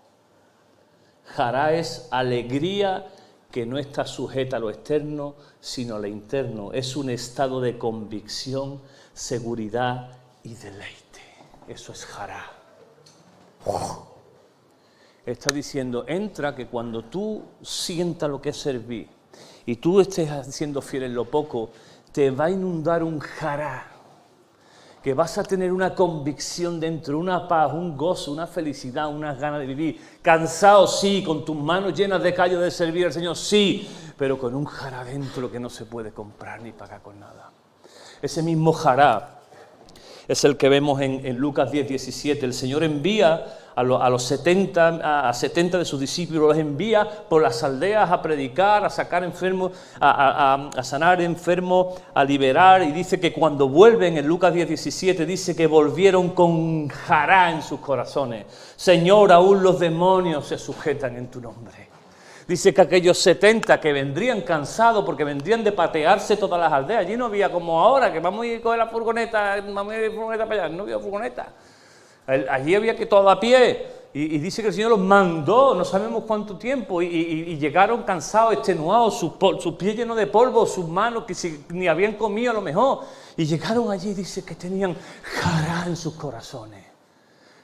Jará es alegría que no está sujeta a lo externo, sino a lo interno. Es un estado de convicción, seguridad y deleite. Eso es jará. Está diciendo, entra, que cuando tú sientas lo que es servir y tú estés siendo fiel en lo poco, te va a inundar un jará, que vas a tener una convicción dentro, una paz, un gozo, una felicidad, unas ganas de vivir. Cansado, sí, con tus manos llenas de callo de servir al Señor, sí, pero con un jará dentro que no se puede comprar ni pagar con nada. Ese mismo jará es el que vemos en Lucas 10:17. El Señor envía a 70 de sus discípulos, los envía por las aldeas a predicar, a sacar enfermos, a sanar enfermos, a liberar. Y dice que cuando vuelven, en Lucas 10:17, dice que volvieron con jará en sus corazones. Señor, aún los demonios se sujetan en tu nombre. Dice que aquellos 70 que vendrían cansados porque vendrían de patearse todas las aldeas. Allí no había como ahora, que vamos a ir con la furgoneta, vamos a ir furgoneta para allá. No había furgoneta. Allí había que todo a pie. Y dice que el Señor los mandó, no sabemos cuánto tiempo, y llegaron cansados, extenuados, sus pies llenos de polvo, sus manos que ni habían comido a lo mejor. Y llegaron allí, dice que tenían jará en sus corazones.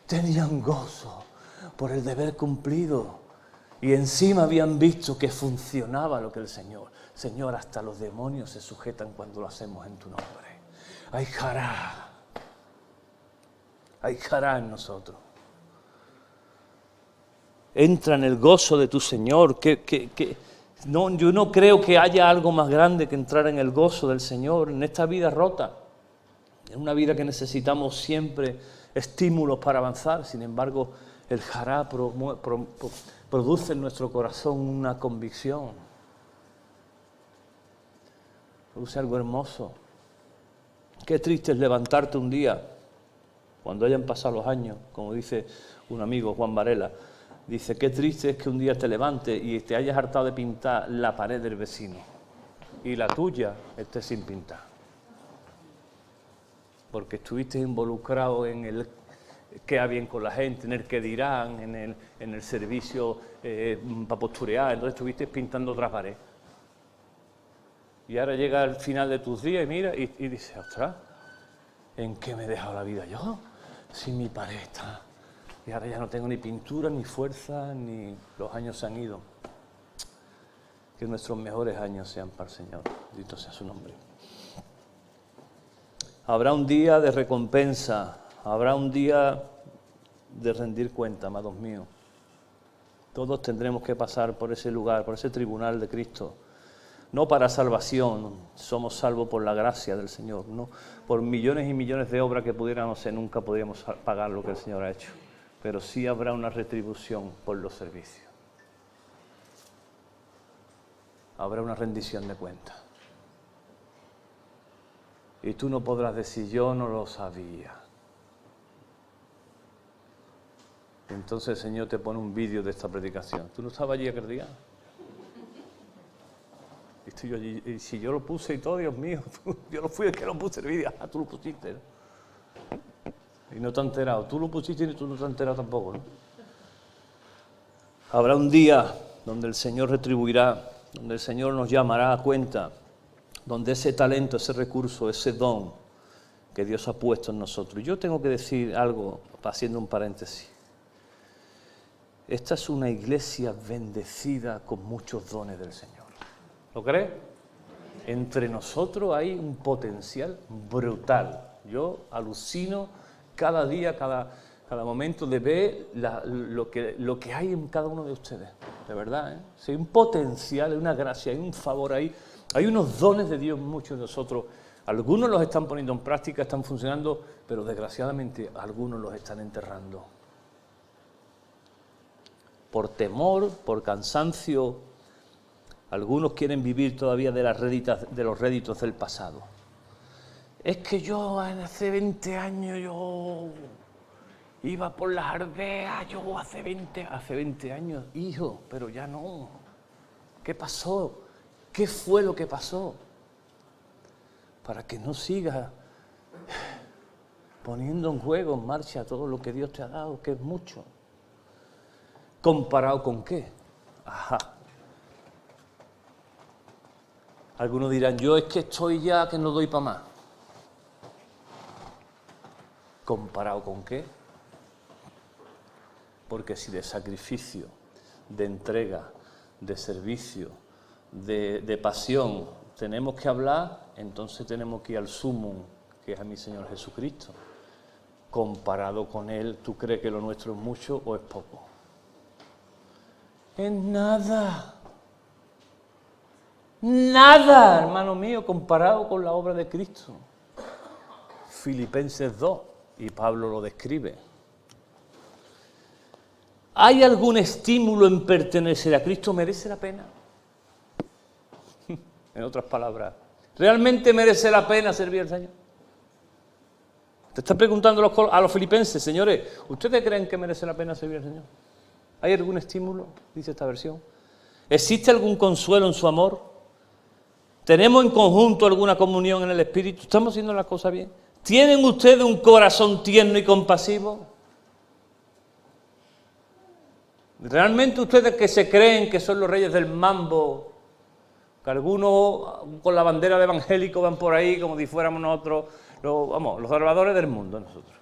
Tenían gozo por el deber cumplido. Y encima habían visto que funcionaba lo que el Señor. Señor, hasta los demonios se sujetan cuando lo hacemos en tu nombre. Hay jará. Hay jará en nosotros. Entra en el gozo de tu Señor. No, yo no creo que haya algo más grande que entrar en el gozo del Señor en esta vida rota. En una vida que necesitamos siempre estímulos para avanzar. Sin embargo, el jará produce en nuestro corazón una convicción. Produce algo hermoso. Qué triste es levantarte un día, cuando hayan pasado los años, como dice un amigo, Juan Varela. Dice, qué triste es que un día te levantes y te hayas hartado de pintar la pared del vecino y la tuya esté sin pintar. Porque estuviste involucrado en el queda bien con la gente, en el que dirán, en el servicio para posturear, entonces estuviste pintando otra pared. Y ahora llega el final de tus días y mira y dices, ostras, ¿En qué me he dejado la vida yo? Si mi pared está... Y ahora ya no tengo ni pintura, ni fuerza, ni los años se han ido. Que nuestros mejores años sean para el Señor. Bendito sea su nombre. Habrá un día de recompensa, habrá un día de rendir cuenta, amados míos. Todos tendremos que pasar por ese lugar, por ese tribunal de Cristo. No para salvación, somos salvos por la gracia del Señor, no por millones y millones de obras que pudiéramos hacer, nunca podríamos pagar lo que el Señor ha hecho. Pero sí habrá una retribución por los servicios. Habrá una rendición de cuentas. Y tú no podrás decir, yo no lo sabía. Entonces el Señor te pone un vídeo de esta predicación. ¿Tú no estabas allí aquel día? Y estoy yo allí, y si yo lo puse y todo, Dios mío, yo no fui el que lo puse el vídeo. Ah, tú lo pusiste, ¿no? Y no te has enterado. Tú lo pusiste y tú no te has enterado tampoco, ¿no? Habrá un día donde el Señor retribuirá, donde el Señor nos llamará a cuenta, donde ese talento, ese recurso, ese don que Dios ha puesto en nosotros. Yo tengo que decir algo, haciendo un paréntesis. Esta es una iglesia bendecida con muchos dones del Señor. ¿Lo crees? Entre nosotros hay un potencial brutal. Yo alucino cada día, cada momento de ver lo que hay en cada uno de ustedes. De verdad, ¿eh? Sí, hay un potencial, hay una gracia, hay un favor ahí. Hay unos dones de Dios, muchos de nosotros. Algunos los están poniendo en práctica, están funcionando, pero desgraciadamente algunos los están enterrando. Por temor, por cansancio, algunos quieren vivir todavía de los réditos del pasado. Es que yo hace 20 años yo iba por las ardeas, yo hace 20 años, hijo, pero ya no. ¿Qué pasó? ¿Qué fue lo que pasó? Para que no sigas poniendo en juego, en marcha todo lo que Dios te ha dado, que es mucho. ¿Comparado con qué? Ajá. Algunos dirán, yo es que estoy ya que no doy para más. ¿Comparado con qué? Porque si de sacrificio, de entrega, de servicio, de pasión tenemos que hablar, entonces tenemos que ir al sumum, que es a mi Señor Jesucristo. Comparado con Él, ¿tú crees que lo nuestro es mucho o es poco? Es nada. Nada, hermano mío, comparado con la obra de Cristo. Filipenses 2, y Pablo lo describe. ¿Hay algún estímulo en pertenecer a Cristo? ¿Merece la pena? En otras palabras, ¿realmente merece la pena servir al Señor? Te están preguntando a los filipenses, señores, ¿ustedes creen que merece la pena servir al Señor? ¿Hay algún estímulo? Dice esta versión. ¿Existe algún consuelo en su amor? ¿Tenemos en conjunto alguna comunión en el Espíritu? ¿Estamos haciendo las cosas bien? ¿Tienen ustedes un corazón tierno y compasivo? ¿Realmente ustedes que se creen que son los reyes del mambo, que algunos con la bandera de evangélico van por ahí como si fuéramos nosotros, los salvadores del mundo, nosotros,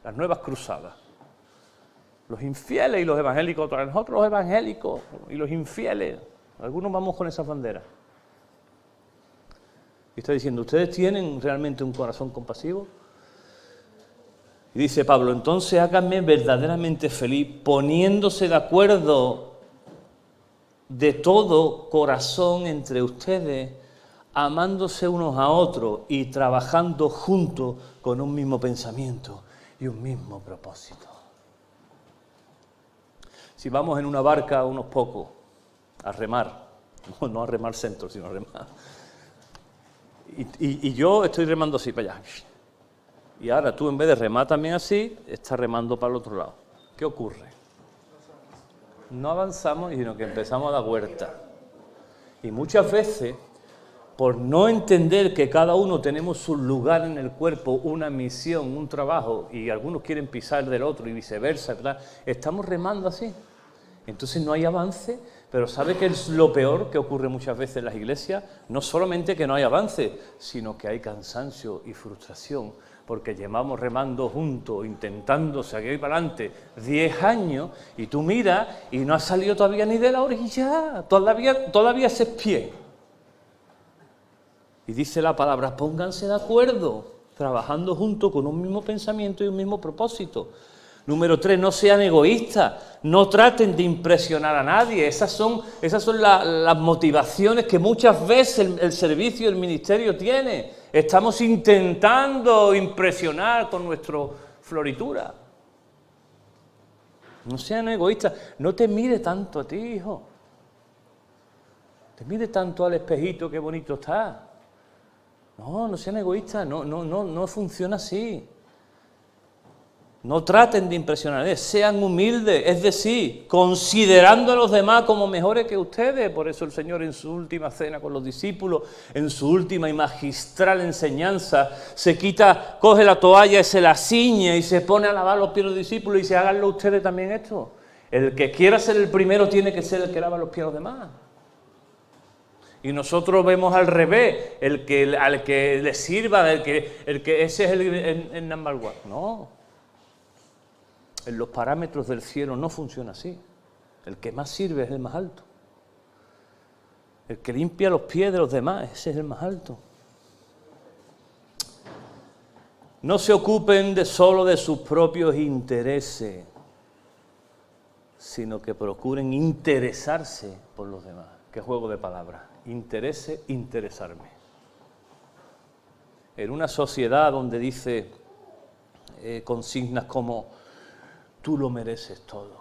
las nuevas cruzadas? Los infieles y los evangélicos, nosotros los evangélicos y los infieles, algunos vamos con esas banderas. Y está diciendo, ¿ustedes tienen realmente un corazón compasivo? Y dice Pablo, entonces háganme verdaderamente feliz poniéndose de acuerdo de todo corazón entre ustedes, amándose unos a otros y trabajando juntos con un mismo pensamiento y un mismo propósito. Si vamos en una barca unos pocos a remar, no a remar centro, sino a remar, y yo estoy remando así para allá, y ahora tú en vez de remar también así, estás remando para el otro lado. ¿Qué ocurre? No avanzamos, sino que empezamos a dar vuelta. Y muchas veces, por no entender que cada uno tenemos su lugar en el cuerpo, una misión, un trabajo, y algunos quieren pisar del otro y viceversa, ¿verdad? Estamos remando así. Entonces no hay avance, pero ¿sabe qué es lo peor que ocurre muchas veces en las iglesias? No solamente que no hay avance, sino que hay cansancio y frustración, porque llevamos remando juntos, intentando seguir para adelante 10 años, y tú miras y no has salido todavía ni de la orilla, todavía se pie. Y dice la palabra, pónganse de acuerdo, trabajando juntos con un mismo pensamiento y un mismo propósito. Número 3, no sean egoístas, no traten de impresionar a nadie. Esas son las motivaciones que muchas veces el servicio, el ministerio tiene. Estamos intentando impresionar con nuestra floritura. No sean egoístas, no te mires tanto a ti, hijo. Te mires tanto al espejito, qué bonito estás. No sean egoístas, no funciona así. No traten de impresionar, sean humildes, es decir, considerando a los demás como mejores que ustedes. Por eso el Señor en su última cena con los discípulos, en su última y magistral enseñanza, coge la toalla y se la ciñe y se pone a lavar los pies de los discípulos y dice, háganlo ustedes también esto. El que quiera ser el primero tiene que ser el que lava los pies a los demás. Y nosotros vemos al revés, al que le sirva, el que ese es el number one. No. En los parámetros del cielo no funciona así. El que más sirve es el más alto. El que limpia los pies de los demás, ese es el más alto. No se ocupen solo de sus propios intereses, sino que procuren interesarse por los demás. Qué juego de palabras. Interese, interesarme. En una sociedad donde dice consignas como tú lo mereces todo.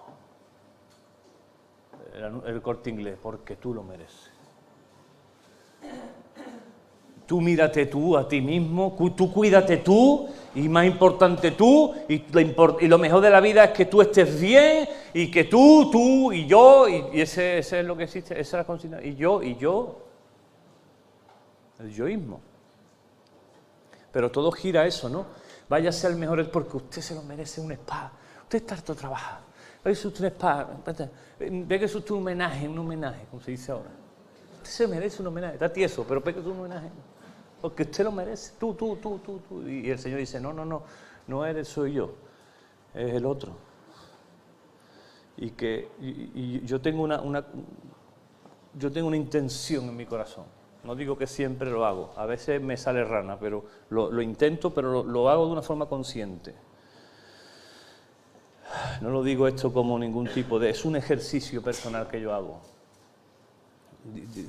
El Corte Inglés, porque tú lo mereces. Tú mírate tú a ti mismo, tú cuídate tú, y más importante tú, y lo mejor de la vida es que tú estés bien, y que tú y yo, y ese es lo que existe, esa es la consigna, y yo, el yoísmo. Pero todo gira a eso, ¿no? Váyase al mejor, porque usted se lo merece un spa. Usted está harto de trabajar. Véngase usted un spa. Véngase usted un homenaje, como se dice ahora. Usted se merece un homenaje. Está tieso, pero véngase un homenaje. Porque usted lo merece. Tú. Y el Señor dice, no eres, soy yo. Es el otro. Y yo tengo una intención en mi corazón. No digo que siempre lo hago. A veces me sale rana, pero lo intento, pero lo hago de una forma consciente. No lo digo esto como ningún tipo de... Es un ejercicio personal que yo hago.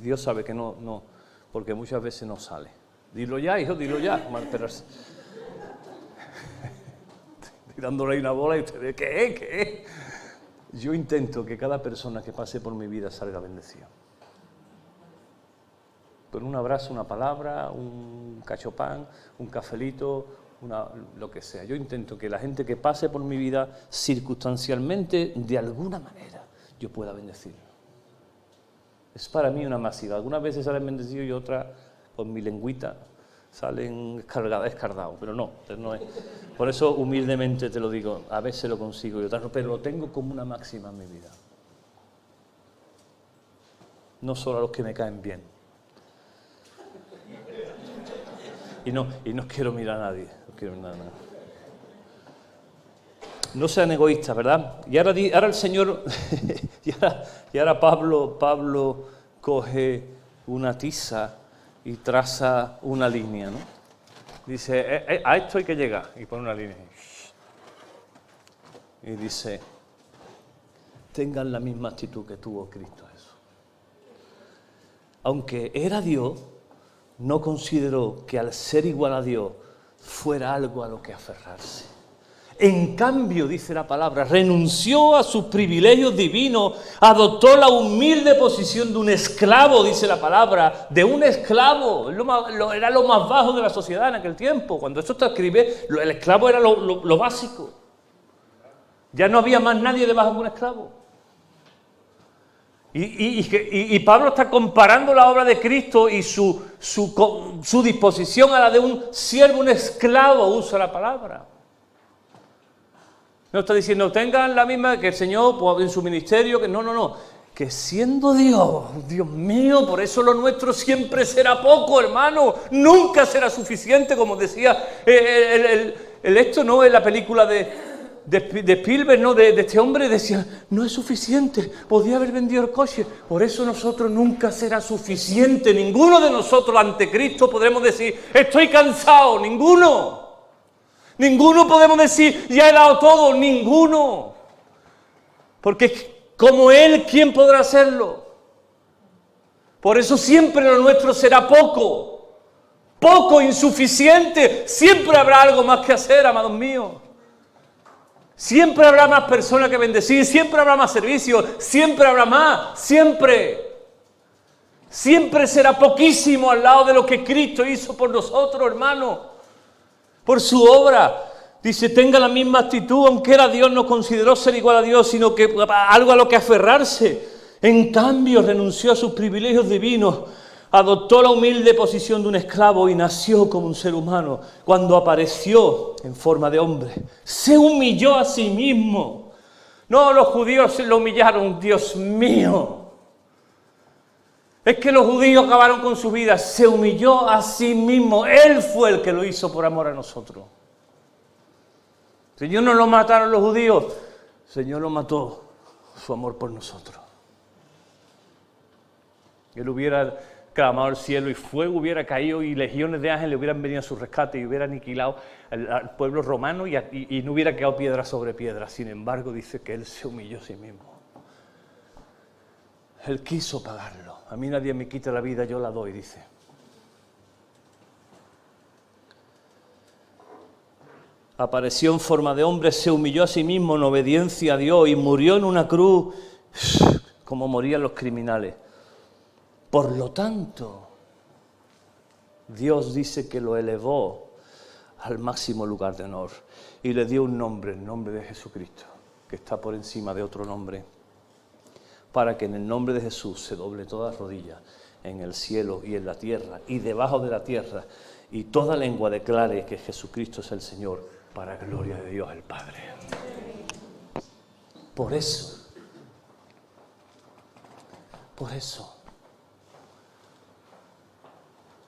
Dios sabe que no, porque muchas veces no sale. Dilo ya, hijo, dilo ya. Pero tirándole ahí una bola y usted, ¿qué? Yo intento que cada persona que pase por mi vida salga bendecida. Con un abrazo, una palabra, un cachopán, un cafelito, lo que sea. Yo intento que la gente que pase por mi vida circunstancialmente, de alguna manera, yo pueda bendecir. Es para mí una masiva. Algunas veces salen bendecidos y otras, con mi lengüita, salen escardados, pero no es. Por eso humildemente te lo digo, a veces lo consigo y otras no, pero lo tengo como una máxima en mi vida. No solo a los que me caen bien. Y no quiero mirar a nadie. No sean egoístas, ¿verdad? Y ahora el Señor, y ahora Pablo coge una tiza y traza una línea, ¿no? Dice, a esto hay que llegar, y pone una línea. Y dice, tengan la misma actitud que tuvo Cristo Jesús. Aunque era Dios, no consideró que al ser igual a Dios fuera algo a lo que aferrarse. En cambio, dice la palabra, renunció a sus privilegios divinos, adoptó la humilde posición de un esclavo, dice la palabra, de un esclavo. Era lo más bajo de la sociedad en aquel tiempo. Cuando esto está escrito, el esclavo era lo básico. Ya no había más nadie debajo de un esclavo. Y Pablo está comparando la obra de Cristo y su disposición a la de un siervo, un esclavo, usa la palabra. No está diciendo, tengan la misma que el Señor en su ministerio, que no. que siendo Dios, Dios mío, por eso lo nuestro siempre será poco, hermano, nunca será suficiente, como decía esto, ¿no? En la película de Spielberg, ¿no? De este hombre, decía, no es suficiente, podía haber vendido el coche, por eso nosotros nunca será suficiente, ninguno de nosotros ante Cristo podremos decir, estoy cansado, ninguno podemos decir, ya he dado todo, ninguno, porque como Él, ¿quién podrá hacerlo? Por eso siempre lo nuestro será poco, insuficiente. Siempre habrá algo más que hacer, amados míos. Siempre habrá más personas que bendecir, siempre habrá más servicios, siempre habrá más, siempre. Siempre será poquísimo al lado de lo que Cristo hizo por nosotros, hermano, por su obra. Dice, tenga la misma actitud, aunque era Dios, no consideró ser igual a Dios, sino que algo a lo que aferrarse. En cambio, renunció a sus privilegios divinos, adoptó la humilde posición de un esclavo y nació como un ser humano. Cuando apareció en forma de hombre, se humilló a sí mismo. No, los judíos lo humillaron, Dios mío. Es que los judíos acabaron con su vida, se humilló a sí mismo. Él fue el que lo hizo por amor a nosotros. Señor, no lo mataron los judíos, Señor lo mató, su amor por nosotros. Él hubiera clamado al cielo y fuego hubiera caído y legiones de ángeles hubieran venido a su rescate y hubiera aniquilado al pueblo romano y no hubiera quedado piedra sobre piedra. Sin embargo, dice que Él se humilló a sí mismo. Él quiso pagarlo. A mí nadie me quita la vida, yo la doy, dice. Apareció en forma de hombre, se humilló a sí mismo en obediencia a Dios y murió en una cruz como morían los criminales. Por lo tanto, Dios dice que lo elevó al máximo lugar de honor y le dio un nombre, el nombre de Jesucristo, que está por encima de otro nombre, para que en el nombre de Jesús se doble toda rodilla en el cielo y en la tierra y debajo de la tierra, y toda lengua declare que Jesucristo es el Señor, para gloria de Dios el Padre. Por eso,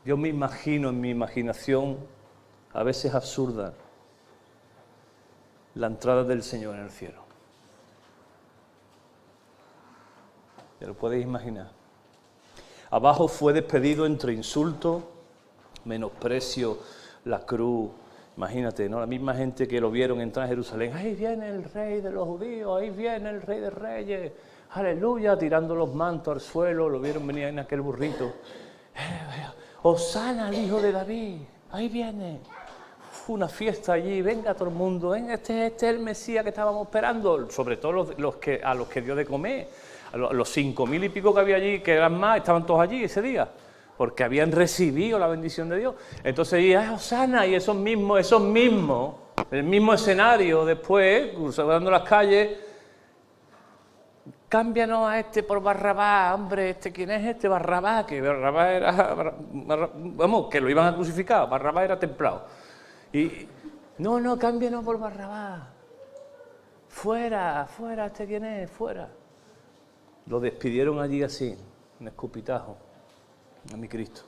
yo me imagino en mi imaginación, a veces absurda, la entrada del Señor en el cielo. ¿Ya lo podéis imaginar? Abajo fue despedido entre insultos, menosprecio, la cruz. Imagínate, ¿no? La misma gente que lo vieron entrar a Jerusalén. ¡Ahí viene el rey de los judíos! ¡Ahí viene el rey de reyes! ¡Aleluya! Tirando los mantos al suelo. Lo vieron venir en aquel burrito. ¡Hosana al hijo de David! ¡Ahí viene! Fue una fiesta allí. Venga todo el mundo. Venga, este es el Mesías que estábamos esperando. Sobre todo a los que dio de comer. A los 5.000 y pico que había allí, que eran más, estaban todos allí ese día, porque habían recibido la bendición de Dios. Entonces, Hosana, y esos mismos, el mismo escenario después, cruzando las calles, cámbianos a este por Barrabás, hombre, ¿quién es este? Barrabás, que Barrabás era, vamos, que lo iban a crucificar, Barrabás era templado. Y, no, cámbianos por Barrabás. Fuera, ¿quién es? Fuera. Lo despidieron allí así, en escupitajo, a mi Cristo.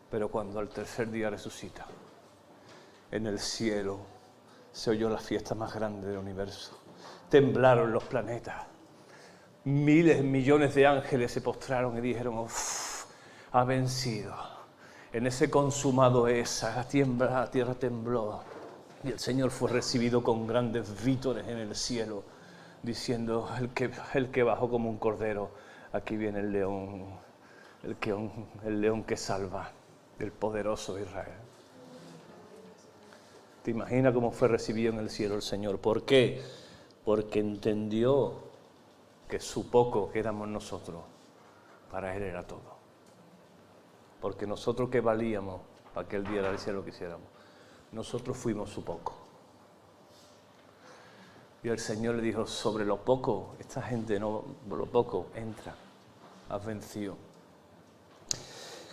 Pero cuando al tercer día resucita, en el cielo se oyó la fiesta más grande del universo. Temblaron los planetas. Miles, millones de ángeles se postraron y dijeron, uff, ha vencido. En ese consumado es, la tierra tembló. Y el Señor fue recibido con grandes vítores en el cielo, diciendo, el que bajó como un cordero, aquí viene el león, el león que salva, el poderoso de Israel. ¿Te imaginas cómo fue recibido en el cielo el Señor? ¿Por qué? Porque entendió que su poco, que éramos nosotros, para Él era todo. Porque nosotros que valíamos para que Él diera al cielo lo que quisiéramos, nosotros fuimos su poco. Y el Señor le dijo, sobre lo poco, esta gente no, lo poco, entra, has vencido.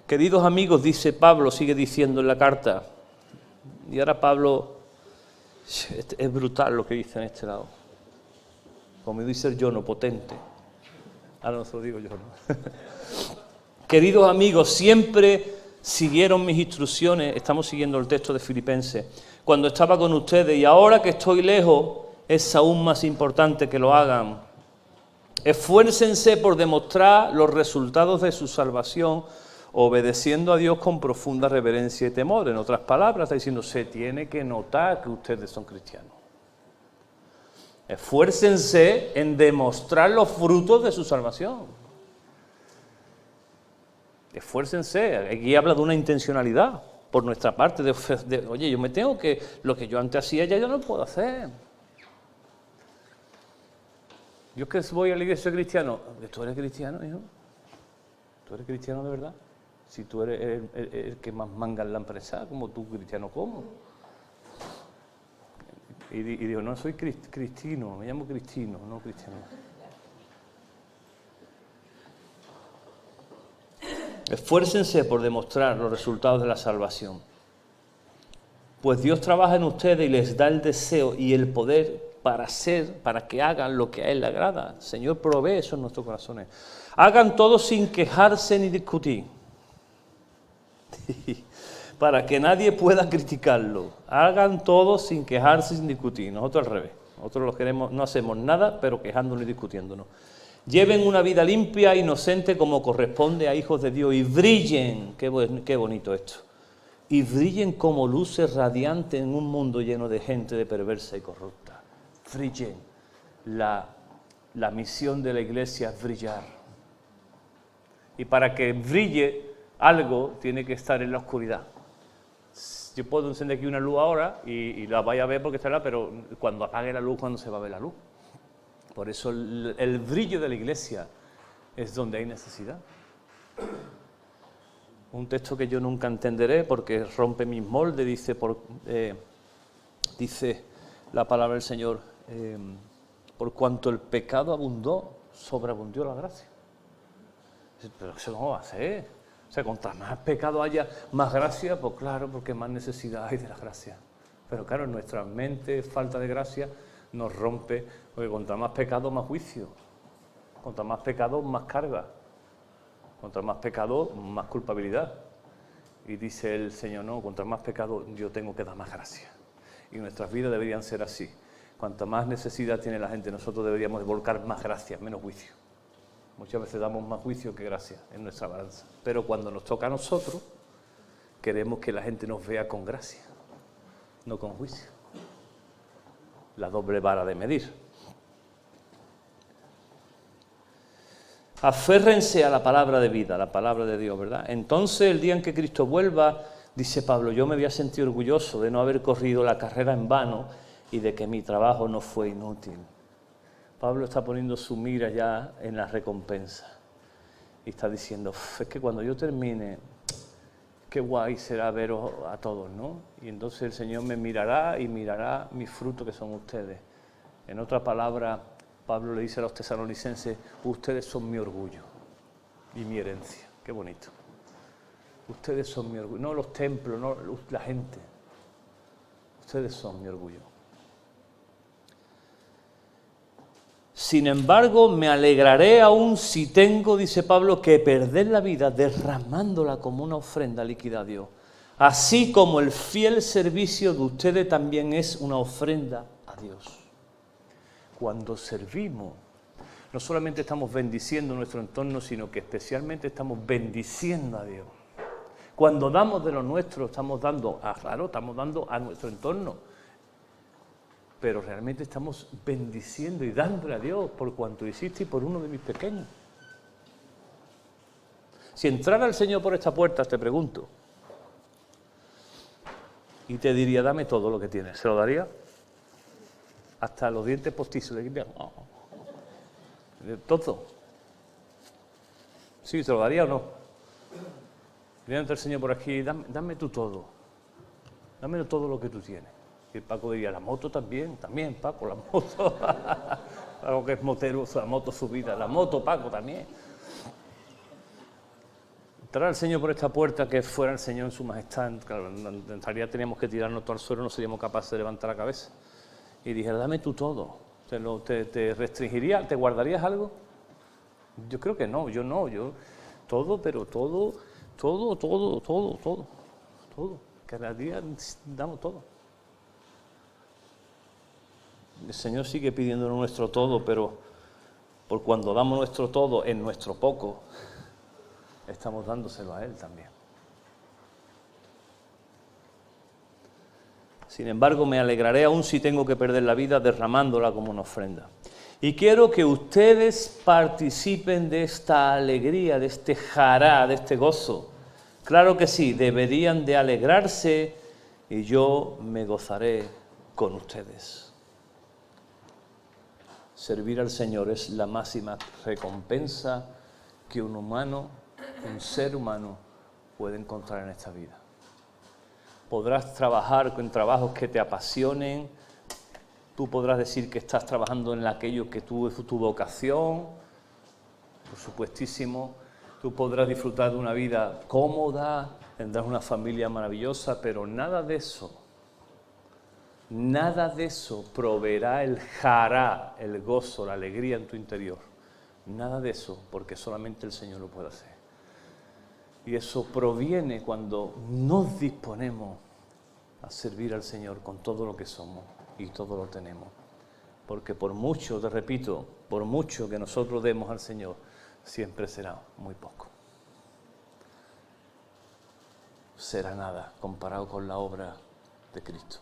Queridos amigos, dice Pablo, sigue diciendo en la carta, y ahora Pablo, es brutal lo que dice en este lado, como dice el yono, potente. Ahora no se lo digo yo, ¿no? Queridos amigos, siempre siguieron mis instrucciones, estamos siguiendo el texto de Filipenses, cuando estaba con ustedes, y ahora que estoy lejos, es aún más importante que lo hagan. Esfuércense por demostrar los resultados de su salvación, obedeciendo a Dios con profunda reverencia y temor. En otras palabras, está diciendo, se tiene que notar que ustedes son cristianos. Esfuércense en demostrar los frutos de su salvación. Esfuércense. Aquí habla de una intencionalidad por nuestra parte, oye, yo me tengo que, lo que yo antes hacía ya yo no lo puedo hacer. Yo que voy a la iglesia cristiano, ¿tú eres cristiano, hijo? ¿Tú eres cristiano de verdad? Si tú eres el que más manga en la empresa, como tú, cristiano, ¿cómo? Y digo, no, soy cristino, me llamo Cristino, no cristiano. Esfuércense por demostrar los resultados de la salvación. Pues Dios trabaja en ustedes y les da el deseo y el poder para que hagan lo que a Él le agrada. El Señor provee eso en nuestros corazones. Hagan todo sin quejarse ni discutir. Para que nadie pueda criticarlo. Hagan todo sin quejarse, sin discutir. Nosotros al revés. Nosotros lo queremos, no hacemos nada, pero quejándonos y discutiéndonos. Lleven una vida limpia, inocente, como corresponde a hijos de Dios, y brillen, qué bonito esto, y brillen como luces radiantes en un mundo lleno de gente de perversa y corrupta. Brillen. La misión de la iglesia es brillar. Y para que brille algo, tiene que estar en la oscuridad. Yo puedo encender aquí una luz ahora y la vaya a ver porque estará, pero cuando apague la luz, ¿cuándo se va a ver la luz? Por eso el brillo de la iglesia es donde hay necesidad. Un texto que yo nunca entenderé porque rompe mis moldes, dice la palabra del Señor, por cuanto el pecado abundó, sobreabundó la gracia. Pero eso no va a ser. O sea, contra más pecado haya, más gracia, pues claro, porque más necesidad hay de la gracia. Pero claro, en nuestra mente, falta de gracia, nos rompe, porque contra más pecado, más juicio. Contra más pecado, más carga. Contra más pecado, más culpabilidad. Y dice el Señor, no, contra más pecado yo tengo que dar más gracia. Y nuestras vidas deberían ser así. Cuanta más necesidad tiene la gente, nosotros deberíamos volcar más gracia, menos juicio. Muchas veces damos más juicio que gracia en nuestra balanza. Pero cuando nos toca a nosotros, queremos que la gente nos vea con gracia, no con juicio. La doble vara de medir. Aférrense a la palabra de vida, a la palabra de Dios, ¿verdad? Entonces, el día en que Cristo vuelva, dice Pablo, yo me voy a sentir orgulloso de no haber corrido la carrera en vano y de que mi trabajo no fue inútil. Pablo está poniendo su mira ya en la recompensa y está diciendo, es que cuando yo termine, qué guay será veros a todos, ¿no? Y entonces el Señor me mirará y mirará mis frutos que son ustedes. En otra palabra, Pablo le dice a los tesalonicenses, ustedes son mi orgullo y mi herencia. Qué bonito. Ustedes son mi orgullo, no los templos, no la gente. Ustedes son mi orgullo. Sin embargo, me alegraré aún si tengo, dice Pablo, que perder la vida derramándola como una ofrenda líquida a Dios. Así como el fiel servicio de ustedes también es una ofrenda a Dios. Cuando servimos, no solamente estamos bendiciendo nuestro entorno, sino que especialmente estamos bendiciendo a Dios. Cuando damos de lo nuestro, estamos dando a nuestro entorno. Pero realmente estamos bendiciendo y dándole a Dios por cuanto hiciste y por uno de mis pequeños. Si entrara el Señor por esta puerta, te pregunto, y te diría, dame todo lo que tienes, ¿se lo daría? Hasta los dientes postizos, le diría, todo. ¿Sí, se lo daría o no? Viene el Señor por aquí, dame tú todo. Dame todo lo que tú tienes. Y Paco diría, la moto también, Paco, la moto. Algo que es motero, la moto subida, la moto, Paco, también. Entrar al Señor por esta puerta, que fuera el Señor en su majestad, claro, en realidad teníamos que tirarnos todo al suelo, no seríamos capaces de levantar la cabeza. Y dijera, dame tú todo. ¿Te restringiría? ¿Te guardarías algo? Yo creo que no, yo todo, pero todo, todo. Cada día damos todo. El Señor sigue pidiendo nuestro todo, pero por cuando damos nuestro todo en nuestro poco, estamos dándoselo a Él también. Sin embargo, me alegraré aún si tengo que perder la vida derramándola como una ofrenda. Y quiero que ustedes participen de esta alegría, de este jará, de este gozo. Claro que sí, deberían de alegrarse y yo me gozaré con ustedes. Servir al Señor es la máxima recompensa que un humano, un ser humano, puede encontrar en esta vida. Podrás trabajar con trabajos que te apasionen, tú podrás decir que estás trabajando en aquello que tu vocación, por supuestísimo, tú podrás disfrutar de una vida cómoda, tendrás una familia maravillosa, pero nada de eso proveerá el jará, el gozo, la alegría en tu interior. Nada de eso, porque solamente el Señor lo puede hacer. Y eso proviene cuando nos disponemos a servir al Señor con todo lo que somos y todo lo tenemos. Porque por mucho, te repito, por mucho que nosotros demos al Señor, siempre será muy poco. Será nada comparado con la obra de Cristo.